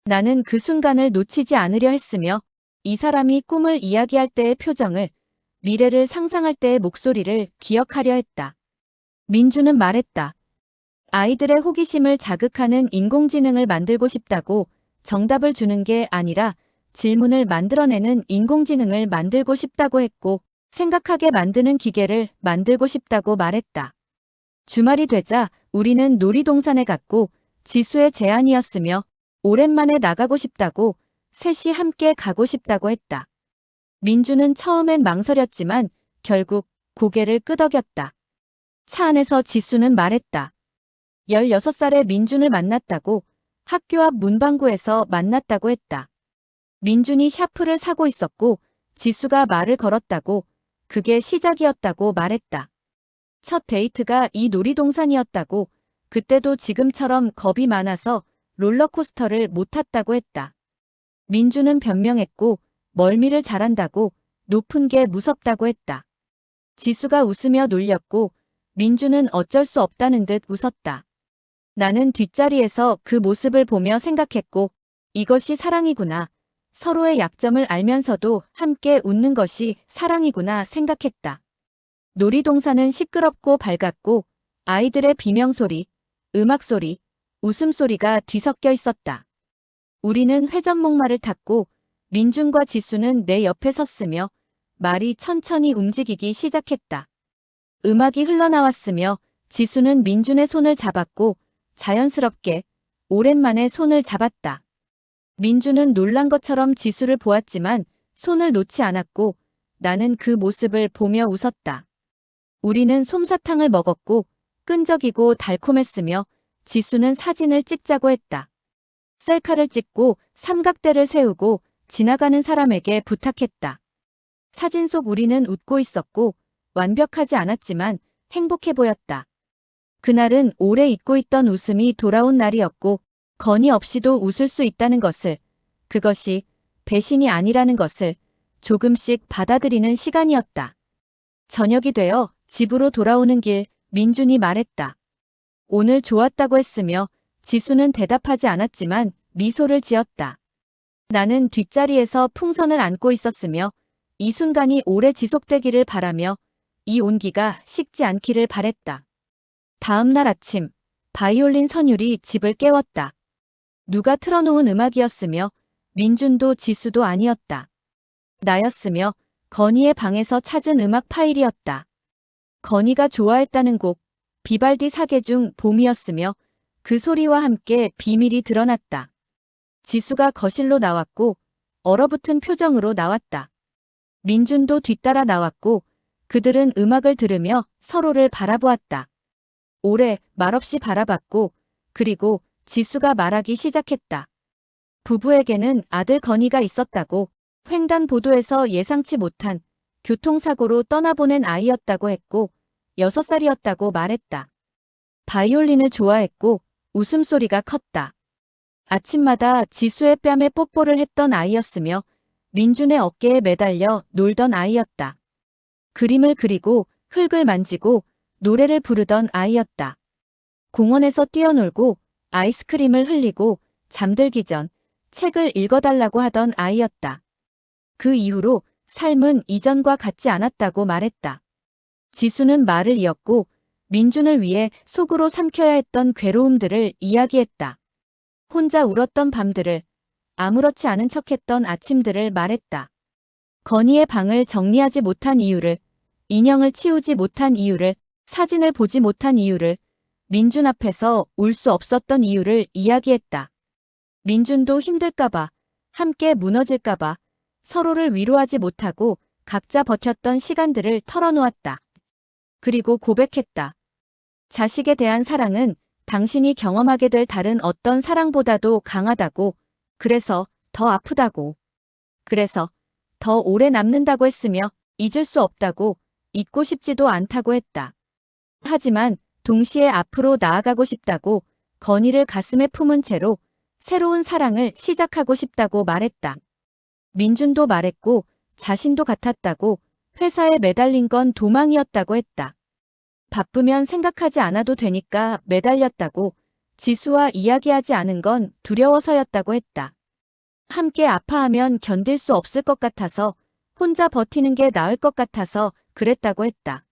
나는 그 순간을 놓치지 않으려 했으며 이 사람이 꿈을 이야기할 때의 표정을, 미래를 상상할 때의 목소리를 기억하려 했다. 민주는 말했다. 아이들의 호기심을 자극하는 인공지능을 만들고 싶다고. 정답을 주는 게 아니라 질문을 만들어내는 인공지능을 만들고 싶다고 했고, 생각하게 만드는 기계를 만들고 싶다고 말했다. 주말이 되자 우리는 놀이동산에 갔고, 지수의 제안이었으며 오랜만에 나가고 싶다고, 셋이 함께 가고 싶다고 했다. 민주는 처음엔 망설였지만 결국 고개를 끄덕였다. 차 안에서 지수는 말했다. 16살의 민준을 만났다고. 학교 앞 문방구에서 만났다고 했다. 민준이 샤프를 사고 있었고 지수가 말을 걸었다고. 그게 시작이었다고 말했다. 첫 데이트가 이 놀이동산이었다고. 그때도 지금처럼 겁이 많아서 롤러코스터를 못 탔다고 했다. 민준은 변명했고 멀미를 잘한다고. 높은 게 무섭다고 했다. 지수가 웃으며 놀렸고 민준은 어쩔 수 없다는 듯 웃었다. 나는 뒷자리에서 그 모습을 보며 생각했고, 이것이 사랑이구나. 서로의 약점을 알면서도 함께 웃는 것이 사랑이구나 생각했다. 놀이동산은 시끄럽고 밝았고 아이들의 비명소리, 음악소리, 웃음소리가 뒤섞여 있었다. 우리는 회전목마를 탔고 민준과 지수는 내 옆에 섰으며 말이 천천히 움직이기 시작했다. 음악이 흘러나왔으며 지수는 민준의 손을 잡았고 자연스럽게 오랜만에 손을 잡았다. 민준은 놀란 것처럼 지수를 보았지만 손을 놓지 않았고 나는 그 모습을 보며 웃었다. 우리는 솜사탕을 먹었고 끈적이고 달콤했으며 지수는 사진을 찍자고 했다. 셀카를 찍고 삼각대를 세우고 지나가는 사람에게 부탁했다. 사진 속 우리는 웃고 있었고 완벽하지 않았지만 행복해 보였다. 그날은 오래 잊고 있던 웃음이 돌아온 날이었고 건의 없이도 웃을 수 있다는 것을, 그것이 배신이 아니라는 것을 조금씩 받아들이는 시간이었다. 저녁이 되어 집으로 돌아오는 길 민준이 말했다. 오늘 좋았다고 했으며 지수는 대답하지 않았지만 미소를 지었다. 나는 뒷자리에서 풍선을 안고 있었으며 이 순간이 오래 지속되기를 바라며 이 온기가 식지 않기를 바랬다. 다음 날 아침, 바이올린 선율이 집을 깨웠다. 누가 틀어놓은 음악이었으며 민준도 지수도 아니었다. 나였으며 건이의 방에서 찾은 음악 파일이었다. 건이가 좋아했다는 곡, 비발디 사계 중 봄이었으며 그 소리와 함께 비밀이 드러났다. 지수가 거실로 나왔고 얼어붙은 표정으로 나왔다. 민준도 뒤따라 나왔고 그들은 음악을 들으며 서로를 바라보았다. 오래 말없이 바라봤고 그리고 지수가 말하기 시작했다. 부부에게는 아들 건이가 있었다고. 횡단보도에서 예상치 못한 교통사고로 떠나보낸 아이였다고 했고 6살이었다고 말했다. 바이올린을 좋아했고 웃음소리가 컸다. 아침마다 지수의 뺨에 뽀뽀를 했던 아이였으며 민준의 어깨에 매달려 놀던 아이였다. 그림을 그리고 흙을 만지고 노래를 부르던 아이였다. 공원에서 뛰어놀고 아이스크림을 흘리고 잠들기 전 책을 읽어달라고 하던 아이였다. 그 이후로 삶은 이전과 같지 않았다고 말했다. 지수는 말을 이었고 민준을 위해 속으로 삼켜야 했던 괴로움들을 이야기했다. 혼자 울었던 밤들을, 아무렇지 않은 척했던 아침들을 말했다. 건이의 방을 정리하지 못한 이유를, 인형을 치우지 못한 이유를, 사진을 보지 못한 이유를, 민준 앞에서 울 수 없었던 이유를 이야기했다. 민준도 힘들까봐, 함께 무너질까봐, 서로를 위로하지 못하고 각자 버텼던 시간들을 털어놓았다. 그리고 고백했다. 자식에 대한 사랑은 당신이 경험하게 될 다른 어떤 사랑보다도 강하다고, 그래서 더 아프다고, 그래서 더 오래 남는다고 했으며 잊을 수 없다고, 잊고 싶지도 않다고 했다. 하지만 동시에 앞으로 나아가고 싶다고 건희를 가슴에 품은 채로 새로운 사랑을 시작하고 싶다고 말했다. 민준도 말했고 자신도 같았다고 회사에 매달린 건 도망이었다고 했다. 바쁘면 생각하지 않아도 되니까 매달렸다고 지수와 이야기하지 않은 건 두려워서였다고 했다. 함께 아파하면 견딜 수 없을 것 같아서 혼자 버티는 게 나을 것 같아서 그랬다고 했다.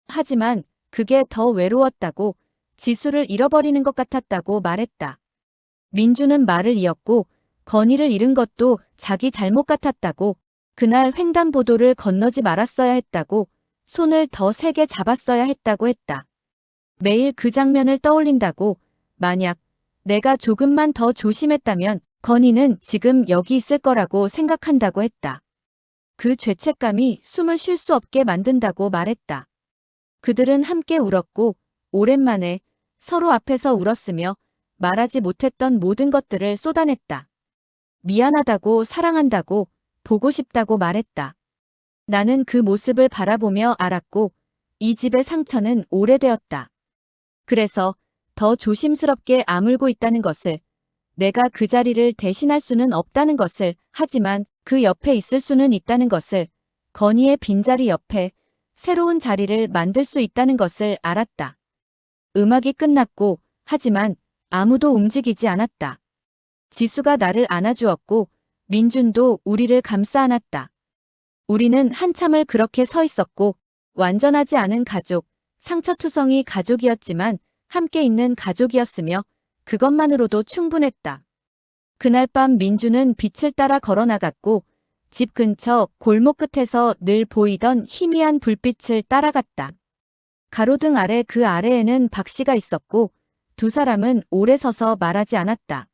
하지만 그게 더 외로웠다고 지수를 잃어버리는 것 같았다고 말했다. 민주는 말을 이었고 건희를 잃은 것도 자기 잘못 같았다고 그날 횡단보도를 건너지 말았어야 했다고 손을 더 세게 잡았어야 했다고 했다. 매일 그 장면을 떠올린다고 만약 내가 조금만 더 조심했다면 건희는 지금 여기 있을 거라고 생각한다고 했다. 그 죄책감이 숨을 쉴 수 없게 만든다고 말했다. 그들은 함께 울었고 오랜만에 서로 앞에서 울었으며 말하지 못했던 모든 것들을 쏟아냈다. 미안하다고 사랑한다고 보고 싶다고 말했다. 나는 그 모습을 바라보며 알았고 이 집의 상처는 오래되었다. 그래서 더 조심스럽게 아물고 있다는 것을 내가 그 자리를 대신할 수는 없다는 것을 하지만 그 옆에 있을 수는 있다는 것을 건희의 빈자리 옆에 새로운 자리를 만들 수 있다는 것을 알았다. 음악이 끝났고 하지만 아무도 움직이지 않았다. 지수가 나를 안아주었고 민준도 우리를 감싸 안았다. 우리는 한참을 그렇게 서 있었고 완전하지 않은 가족, 상처투성이 가족이었지만 함께 있는 가족이었으며 그것만으로도 충분했다. 그날 밤 민주는 빛을 따라 걸어나갔고 집 근처 골목 끝에서 늘 보이던 희미한 불빛을 따라갔다. 가로등 아래 그 아래에는 박 씨가 있었고 두 사람은 오래 서서 말하지 않았다.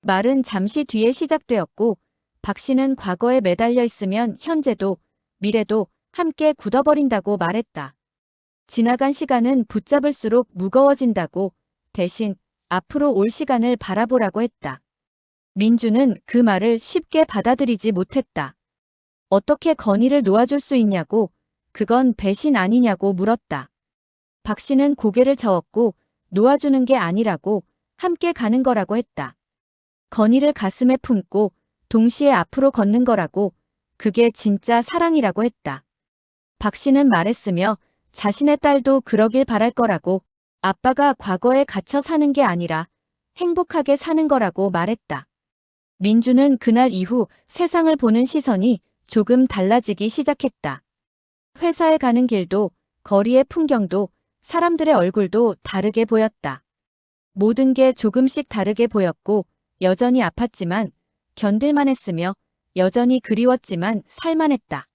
말은 잠시 뒤에 시작되었고 박 씨는 과거에 매달려 있으면 현재도 미래도 함께 굳어버린다고 말했다. 지나간 시간은 붙잡을수록 무거워진다고 대신 앞으로 올 시간을 바라보라고 했다. 민주는 그 말을 쉽게 받아들이지 못했다. 어떻게 건희를 놓아줄 수 있냐고 그건 배신 아니냐고 물었다. 박 씨는 고개를 저었고 놓아주는 게 아니라고 함께 가는 거라고 했다. 건희를 가슴에 품고 동시에 앞으로 걷는 거라고 그게 진짜 사랑이라고 했다. 박 씨는 말했으며 자신의 딸도 그러길 바랄 거라고 아빠가 과거에 갇혀 사는 게 아니라 행복하게 사는 거라고 말했다. 민주는 그날 이후 세상을 보는 시선이 조금 달라지기 시작했다. 회사에 가는 길도 거리의 풍경도 사람들의 얼굴도 다르게 보였다. 모든 게 조금씩 다르게 보였고 여전히 아팠지만 견딜만 했으며 여전히 그리웠지만 살만했다.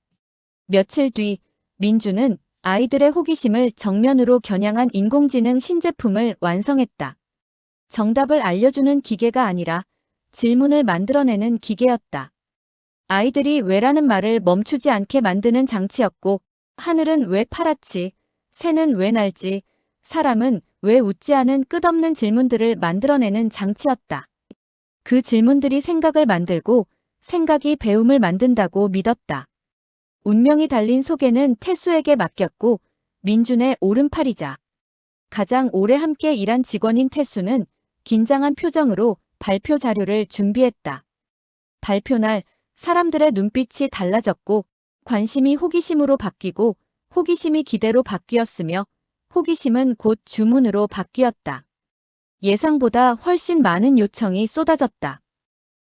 며칠 뒤 민주는 아이들의 호기심을 정면으로 겨냥한 인공지능 신제품을 완성했다. 정답을 알려주는 기계가 아니라 질문을 만들어내는 기계였다. 아이들이 왜라는 말을 멈추지 않게 만드는 장치였고 하늘은 왜 파랗지, 새는 왜 날지, 사람은 왜 웃지 않은 끝없는 질문들을 만들어내는 장치였다. 그 질문들이 생각을 만들고 생각이 배움을 만든다고 믿었다. 운명이 달린 소개는 태수에게 맡겼고 민준의 오른팔이자 가장 오래 함께 일한 직원인 태수는 긴장한 표정으로 발표 자료를 준비했다. 발표날 사람들의 눈빛이 달라졌고 관심이 호기심으로 바뀌고 호기심이 기대로 바뀌었으며 호기심은 곧 주문으로 바뀌었다. 예상보다 훨씬 많은 요청이 쏟아졌다.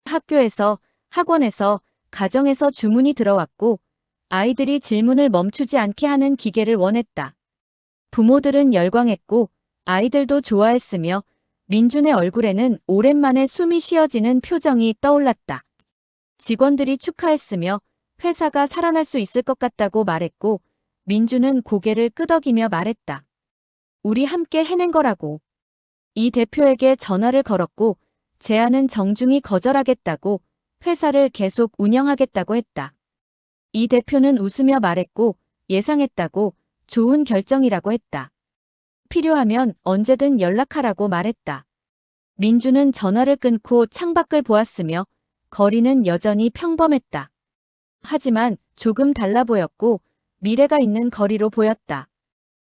학교에서, 학원에서, 가정에서 주문이 들어왔고 아이들이 질문을 멈추지 않게 하는 기계를 원했다. 부모들은 열광했고 아이들도 좋아했으며 민준의 얼굴에는 오랜만에 숨이 쉬어지는 표정이 떠올랐다. 직원들이 축하했으며 회사가 살아날 수 있을 것 같다고 말했고 민준은 고개를 끄덕이며 말했다. 우리 함께 해낸 거라고. 이 대표에게 전화를 걸었고 제안은 정중히 거절하겠다고 회사를 계속 운영하겠다고 했다. 이 대표는 웃으며 말했고 예상했다고 좋은 결정이라고 했다. 필요하면 언제든 연락하라고 말했다. 민주는 전화를 끊고 창밖을 보았으며 거리는 여전히 평범했다. 하지만 조금 달라 보였고 미래가 있는 거리로 보였다.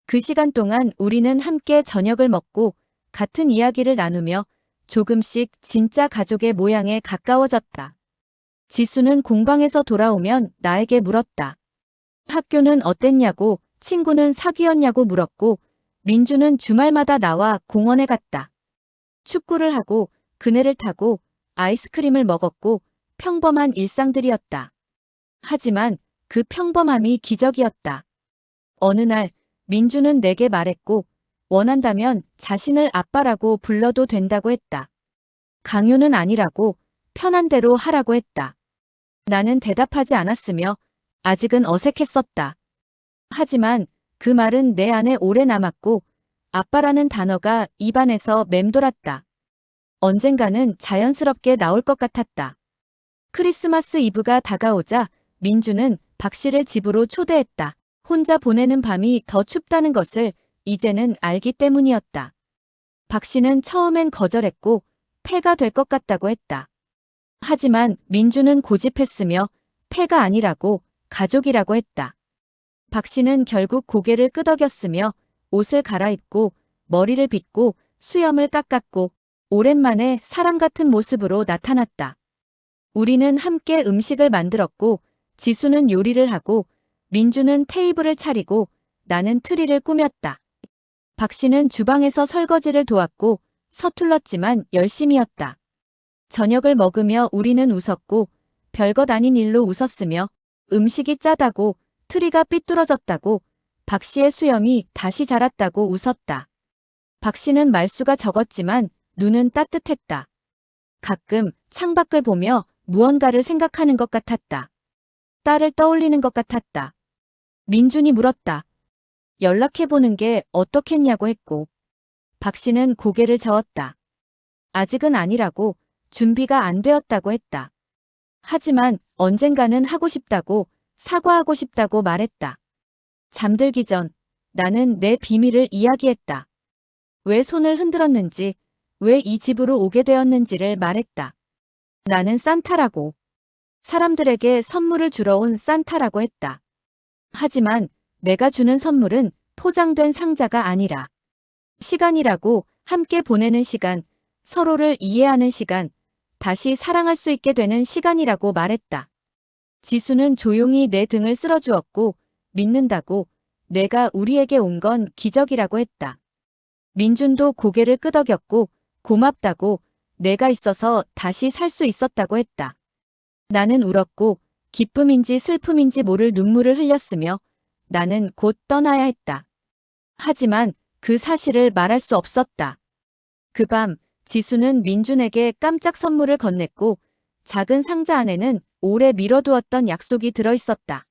그 시간 동안 우리는 함께 저녁을 먹고 같은 이야기를 나누며 조금씩 진짜 가족의 모양에 가까워졌다. 지수는 공방에서 돌아오면 나에게 물었다. 학교는 어땠냐고, 친구는 사귀었냐고 물었고, 민주는 주말마다 나와 공원에 갔다. 축구를 하고, 그네를 타고, 아이스크림을 먹었고, 평범한 일상들이었다. 하지만 그 평범함이 기적이었다. 어느 날, 민주는 내게 말했고, 원한다면 자신을 아빠라고 불러도 된다고 했다. 강요는 아니라고, 편한 대로 하라고 했다. 나는 대답하지 않았으며, 아직은 어색했었다. 하지만 그 말은 내 안에 오래 남았고, 아빠라는 단어가 입안에서 맴돌았다. 언젠가는 자연스럽게 나올 것 같았다. 크리스마스 이브가 다가오자 민주는 박 씨를 집으로 초대했다. 혼자 보내는 밤이 더 춥다는 것을 이제는 알기 때문이었다. 박 씨는 처음엔 거절했고 폐가 될 것 같다고 했다. 하지만 민주는 고집했으며 폐가 아니라고 가족이라고 했다. 박 씨는 결국 고개를 끄덕였으며 옷을 갈아입고 머리를 빗고 수염을 깎았고 오랜만에 사람 같은 모습으로 나타났다. 우리는 함께 음식을 만들었고 지수는 요리를 하고 민주는 테이블을 차리고 나는 트리를 꾸몄다. 박 씨는 주방에서 설거지를 도왔고 서툴렀지만 열심히였다. 저녁을 먹으며 우리는 웃었고 별것 아닌 일로 웃었으며 음식이 짜다고 트리가 삐뚤어졌다고 박 씨의 수염이 다시 자랐다고 웃었다. 박 씨는 말수가 적었지만 눈은 따뜻했다. 가끔 창밖을 보며 무언가를 생각하는 것 같았다. 딸을 떠올리는 것 같았다. 민준이 물었다. 연락해보는 게 어떻겠냐고 했고 박 씨는 고개를 저었다. 아직은 아니라고 준비가 안 되었다고 했다. 하지만 언젠가는 하고 싶다고 사과하고 싶다고 말했다. 잠들기 전 나는 내 비밀을 이야기했다. 왜 손을 흔들었는지, 왜 이 집으로 오게 되었는지를 말했다. 나는 산타라고. 사람들에게 선물을 주러 온 산타라고 했다. 하지만 내가 주는 선물은 포장된 상자가 아니라 시간이라고, 함께 보내는 시간, 서로를 이해하는 시간, 다시 사랑할 수 있게 되는 시간이라고 말했다. 지수는 조용히 내 등을 쓸어주었고 믿는다고, 내가 우리에게 온 건 기적이라고 했다. 민준도 고개를 끄덕였고 고맙다고, 내가 있어서 다시 살 수 있었다고 했다. 나는 울었고 기쁨인지 슬픔인지 모를 눈물을 흘렸으며 나는 곧 떠나야 했다. 하지만 그 사실을 말할 수 없었다. 그 밤 지수는 민준에게 깜짝 선물을 건넸고 작은 상자 안에는 오래 미뤄두었던 약속이 들어있었다.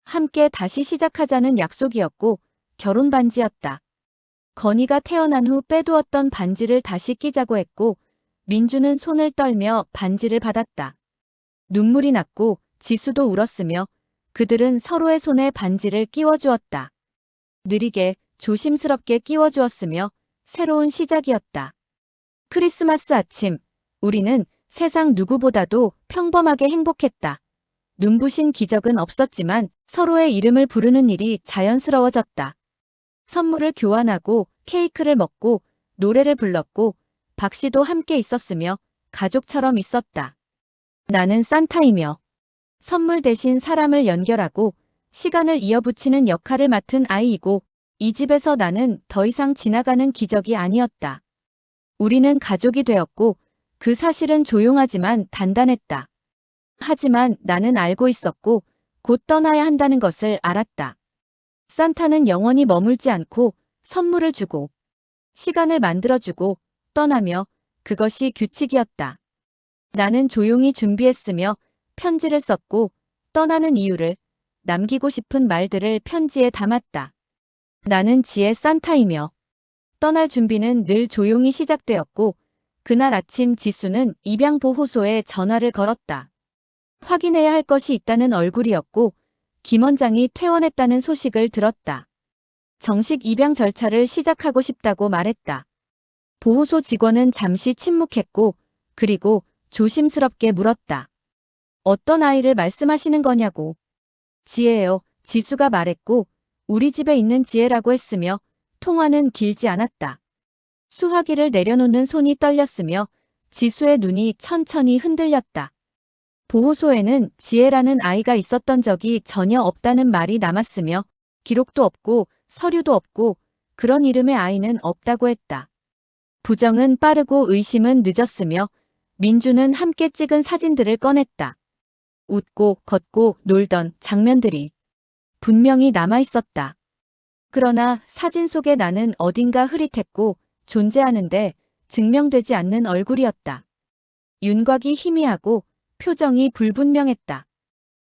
함께 다시 시작하자는 약속이었고 결혼 반지였다. 건이가 태어난 후 빼두었던 반지를 다시 끼자고 했고 민주는 손을 떨며 반지를 받았다. 눈물이 났고 지수도 울었으며 그들은 서로의 손에 반지를 끼워주었다. 느리게 조심스럽게 끼워주었으며 새로운 시작이었다. 크리스마스 아침, 우리는 세상 누구보다도 평범하게 행복했다. 눈부신 기적은 없었지만 서로의 이름을 부르는 일이 자연스러워졌다. 선물을 교환하고 케이크를 먹고 노래를 불렀고 박 씨도 함께 있었으며 가족처럼 있었다. 나는 산타이며 선물 대신 사람을 연결하고 시간을 이어붙이는 역할을 맡은 아이이고 이 집에서 나는 더 이상 지나가는 기적이 아니었다. 우리는 가족이 되었고 그 사실은 조용하지만 단단했다. 하지만 나는 알고 있었고 곧 떠나야 한다는 것을 알았다. 산타는 영원히 머물지 않고 선물을 주고 시간을 만들어주고 떠나며 그것이 규칙이었다. 나는 조용히 준비했으며 편지를 썼고 떠나는 이유를, 남기고 싶은 말들을 편지에 담았다. 나는 지혜 산타이며 떠날 준비는 늘 조용히 시작되었고 그날 아침 지수는 입양보호소에 전화를 걸었다. 확인해야 할 것이 있다는 얼굴이었고 김 원장이 퇴원했다는 소식을 들었다. 정식 입양 절차를 시작하고 싶다고 말했다. 보호소 직원은 잠시 침묵했고 그리고 조심스럽게 물었다. 어떤 아이를 말씀하시는 거냐고. 지혜요, 지수가 말했고 우리 집에 있는 지혜라고 했으며 통화는 길지 않았다. 수화기를 내려놓는 손이 떨렸으며 지수의 눈이 천천히 흔들렸다. 보호소에는 지혜라는 아이가 있었던 적이 전혀 없다는 말이 남았으며 기록도 없고 서류도 없고 그런 이름의 아이는 없다고 했다. 부정은 빠르고 의심은 늦었으며 민주는 함께 찍은 사진들을 꺼냈다. 웃고 걷고 놀던 장면들이 분명히 남아있었다. 그러나 사진 속의 나는 어딘가 흐릿했고 존재하는데 증명되지 않는 얼굴이었다. 윤곽이 희미하고 표정이 불분명했다.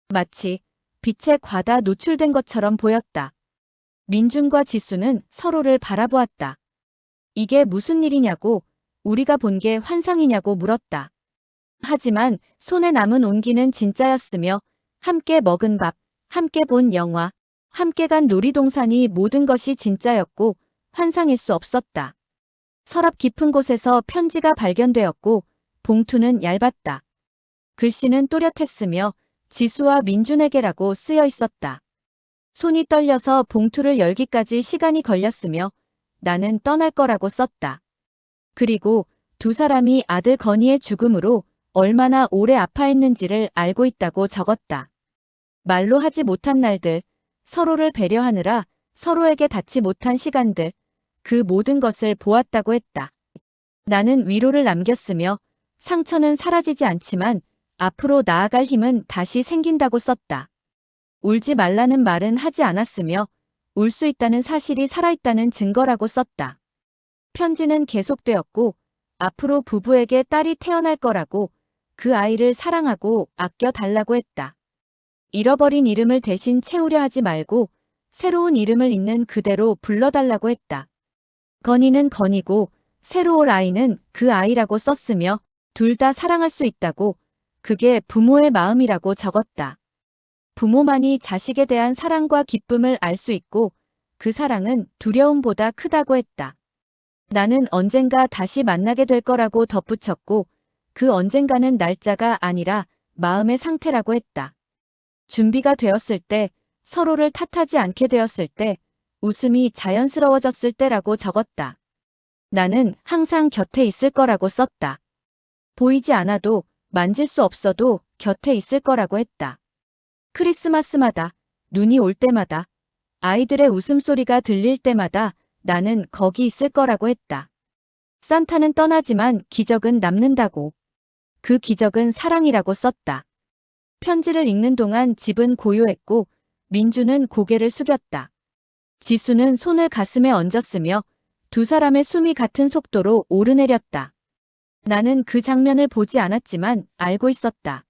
마치 빛에 과다 노출된 것처럼 보였다. 민준과 지수는 서로를 바라보았다. 이게 무슨 일이냐고, 우리가 본 게 환상이냐고 물었다. 하지만 손에 남은 온기는 진짜였으며 함께 먹은 밥, 함께 본 영화, 함께 간 놀이동산이 모든 것이 진짜였고 환상일 수 없었다. 서랍 깊은 곳에서 편지가 발견되었고 봉투는 얇았다. 글씨는 또렷했으며 지수와 민준에게라고 쓰여 있었다. 손이 떨려서 봉투를 열기까지 시간이 걸렸으며 나는 떠날 거라고 썼다. 그리고 두 사람이 아들 건희의 죽음으로 얼마나 오래 아파했는지를 알고 있다고 적었다. 말로 하지 못한 날들, 서로를 배려하느라 서로에게 닿지 못한 시간들, 그 모든 것을 보았다고 했다. 나는 위로를 남겼으며 상처는 사라지지 않지만 앞으로 나아갈 힘은 다시 생긴다고 썼다. 울지 말라는 말은 하지 않았으며 울 수 있다는 사실이 살아있다는 증거라고 썼다. 편지는 계속되었고 앞으로 부부에게 딸이 태어날 거라고 그 아이를 사랑하고 아껴 달라고 했다. 잃어버린 이름을 대신 채우려 하지 말고 새로운 이름을 있는 그대로 불러달라고 했다. 건이는 건이고 새로 올 아이는 그 아이라고 썼으며 둘 다 사랑할 수 있다고 그게 부모의 마음이라고 적었다. 부모만이 자식에 대한 사랑과 기쁨을 알 수 있고 그 사랑은 두려움보다 크다고 했다. 나는 언젠가 다시 만나게 될 거라고 덧붙였고 그 언젠가는 날짜가 아니라 마음의 상태라고 했다. 준비가 되었을 때, 서로를 탓하지 않게 되었을 때, 웃음이 자연스러워졌을 때라고 적었다. 나는 항상 곁에 있을 거라고 썼다. 보이지 않아도 만질 수 없어도 곁에 있을 거라고 했다. 크리스마스마다, 눈이 올 때마다, 아이들의 웃음소리가 들릴 때마다 나는 거기 있을 거라고 했다. 산타는 떠나지만 기적은 남는다고. 그 기적은 사랑이라고 썼다. 편지를 읽는 동안 집은 고요했고 민주는 고개를 숙였다. 지수는 손을 가슴에 얹었으며 두 사람의 숨이 같은 속도로 오르내렸다. 나는 그 장면을 보지 않았지만 알고 있었다.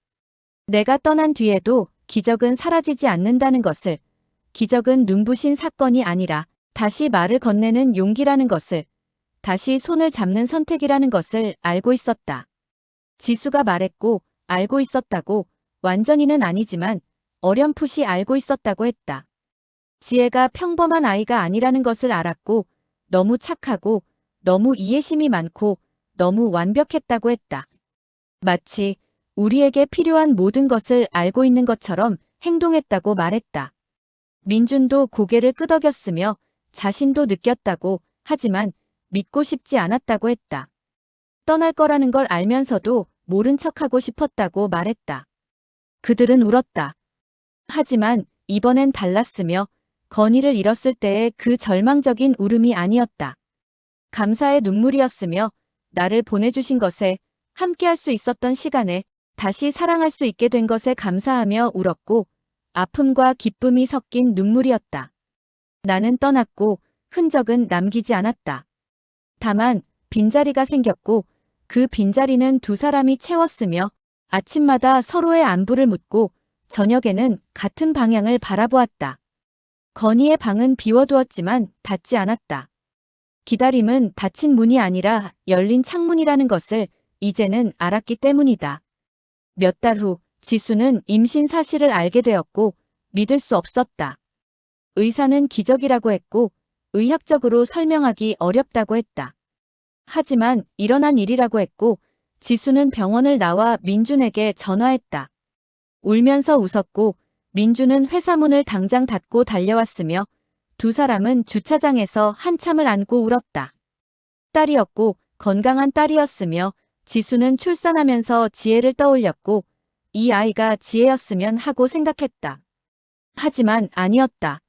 내가 떠난 뒤에도 기적은 사라지지 않는다는 것을, 기적은 눈부신 사건이 아니라 다시 말을 건네는 용기라는 것을, 다시 손을 잡는 선택이라는 것을 알고 있었다. 지수가 말했고 알고 있었다고, 완전히는 아니지만 어렴풋이 알고 있었다고 했다. 지혜가 평범한 아이가 아니라는 것을 알았고 너무 착하고 너무 이해심이 많고 너무 완벽했다고 했다. 마치 우리에게 필요한 모든 것을 알고 있는 것처럼 행동했다고 말했다. 민준도 고개를 끄덕였으며 자신도 느꼈다고, 하지만 믿고 싶지 않았다고 했다. 떠날 거라는 걸 알면서도 모른 척하고 싶었다고 말했다. 그들은 울었다. 하지만 이번엔 달랐으며 건이를 잃었을 때의 그 절망적인 울음이 아니었다. 감사의 눈물이었으며 나를 보내주신 것에, 함께할 수 있었던 시간에, 다시 사랑할 수 있게 된 것에 감사하며 울었고 아픔과 기쁨이 섞인 눈물이었다. 나는 떠났고 흔적은 남기지 않았다. 다만 빈자리가 생겼고 그 빈자리는 두 사람이 채웠으며 아침마다 서로의 안부를 묻고 저녁에는 같은 방향을 바라보았다. 건희의 방은 비워두었지만 닫지 않았다. 기다림은 닫힌 문이 아니라 열린 창문이라는 것을 이제는 알았기 때문이다. 몇 달 후 지수는 임신 사실을 알게 되었고 믿을 수 없었다. 의사는 기적이라고 했고 의학적으로 설명하기 어렵다고 했다. 하지만 일어난 일이라고 했고 지수는 병원을 나와 민준에게 전화했다. 울면서 웃었고 민준은 회사 문을 당장 닫고 달려왔으며 두 사람은 주차장에서 한참을 안고 울었다. 딸이었고 건강한 딸이었으며 지수는 출산하면서 지혜를 떠올렸고 이 아이가 지혜였으면 하고 생각했다. 하지만 아니었다.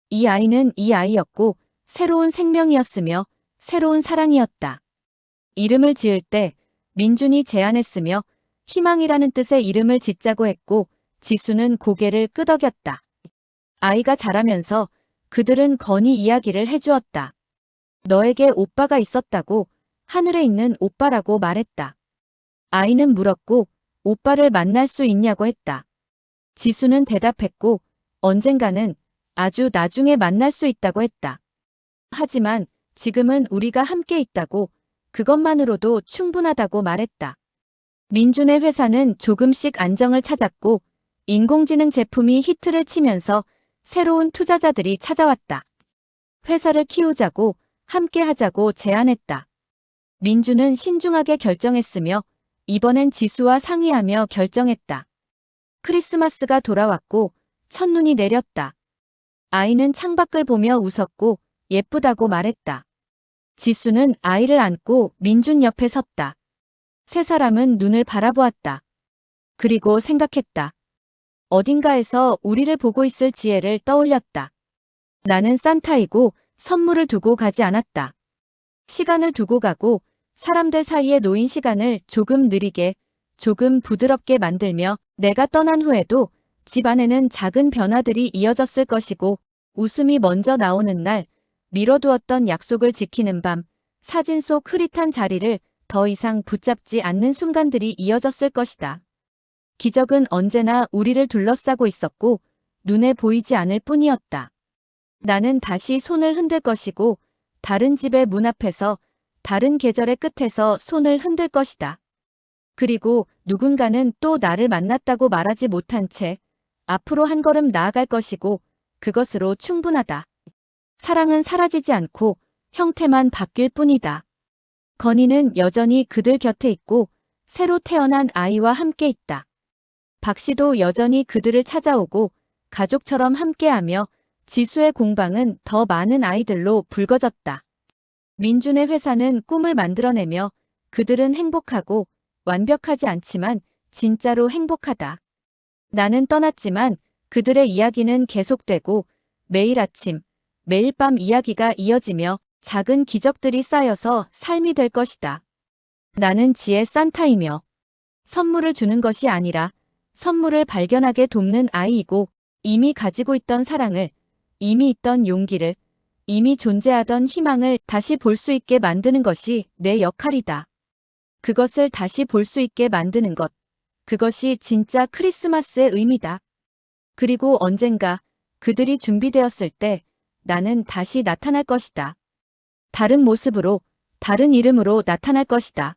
이 아이는 이 아이였고 새로운 생명이었으며 새로운 사랑이었다. 이름을 지을 때 민준이 제안했으며 희망이라는 뜻의 이름을 짓자고 했고 지수는 고개를 끄덕였다. 아이가 자라면서 그들은 건이 이야기를 해주었다. 너에게 오빠가 있었다고, 하늘에 있는 오빠라고 말했다. 아이는 물었고 오빠를 만날 수 있냐고 했다. 지수는 대답했고 언젠가는, 아주 나중에 만날 수 있다고 했다. 하지만 지금은 우리가 함께 있다고, 그것만으로도 충분하다고 말했다. 민준의 회사는 조금씩 안정을 찾았고 인공지능 제품이 히트를 치면서 새로운 투자자들이 찾아왔다. 회사를 키우자고, 함께 하자고 제안했다. 민준은 신중하게 결정했으며 이번엔 지수와 상의하며 결정했다. 크리스마스가 돌아왔고 첫눈이 내렸다. 아이는 창밖을 보며 웃었고 예쁘다고 말했다. 지수는 아이를 안고 민준 옆에 섰다. 세 사람은 눈을 바라보았다. 그리고 생각했다. 어딘가에서 우리를 보고 있을 지혜를 떠올렸다. 나는 산타이고 선물을 두고 가지 않았다. 시간을 두고 가고 사람들 사이에 놓인 시간을 조금 느리게, 조금 부드럽게 만들며 내가 떠난 후에도 집 안에는 작은 변화들이 이어졌을 것이고 웃음이 먼저 나오는 날, 미뤄두었던 약속을 지키는 밤, 사진 속 흐릿한 자리를 더 이상 붙잡지 않는 순간들이 이어졌을 것이다. 기적은 언제나 우리를 둘러싸고 있었고 눈에 보이지 않을 뿐이었다. 나는 다시 손을 흔들 것이고 다른 집의 문 앞에서, 다른 계절의 끝에서 손을 흔들 것이다. 그리고 누군가는 또 나를 만났다고 말하지 못한 채 앞으로 한 걸음 나아갈 것이고 그것으로 충분하다. 사랑은 사라지지 않고 형태만 바뀔 뿐이다. 건이는 여전히 그들 곁에 있고 새로 태어난 아이와 함께 있다. 박씨도 여전히 그들을 찾아오고 가족처럼 함께하며 지수의 공방은 더 많은 아이들로 붉어졌다. 민준의 회사는 꿈을 만들어내며 그들은 행복하고, 완벽하지 않지만 진짜로 행복하다. 나는 떠났지만 그들의 이야기는 계속되고 매일 아침, 매일 밤 이야기가 이어지며 작은 기적들이 쌓여서 삶이 될 것이다. 나는 지혜 산타이며 선물을 주는 것이 아니라 선물을 발견하게 돕는 아이이고 이미 가지고 있던 사랑을, 이미 있던 용기를, 이미 존재하던 희망을 다시 볼 수 있게 만드는 것이 내 역할이다. 그것을 다시 볼 수 있게 만드는 것, 그것이 진짜 크리스마스의 의미다. 그리고 언젠가 그들이 준비되었을 때 나는 다시 나타날 것이다. 다른 모습으로, 다른 이름으로 나타날 것이다.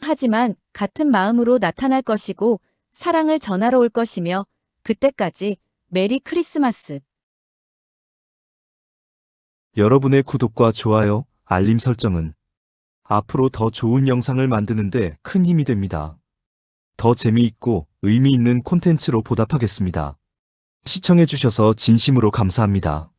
하지만 같은 마음으로 나타날 것이고 사랑을 전하러 올 것이며 그때까지 메리 크리스마스. 여러분의 구독과 좋아요, 알림 설정은 앞으로 더 좋은 영상을 만드는데 큰 힘이 됩니다. 더 재미있고 의미 있는 콘텐츠로 보답하겠습니다. 시청해주셔서 진심으로 감사합니다.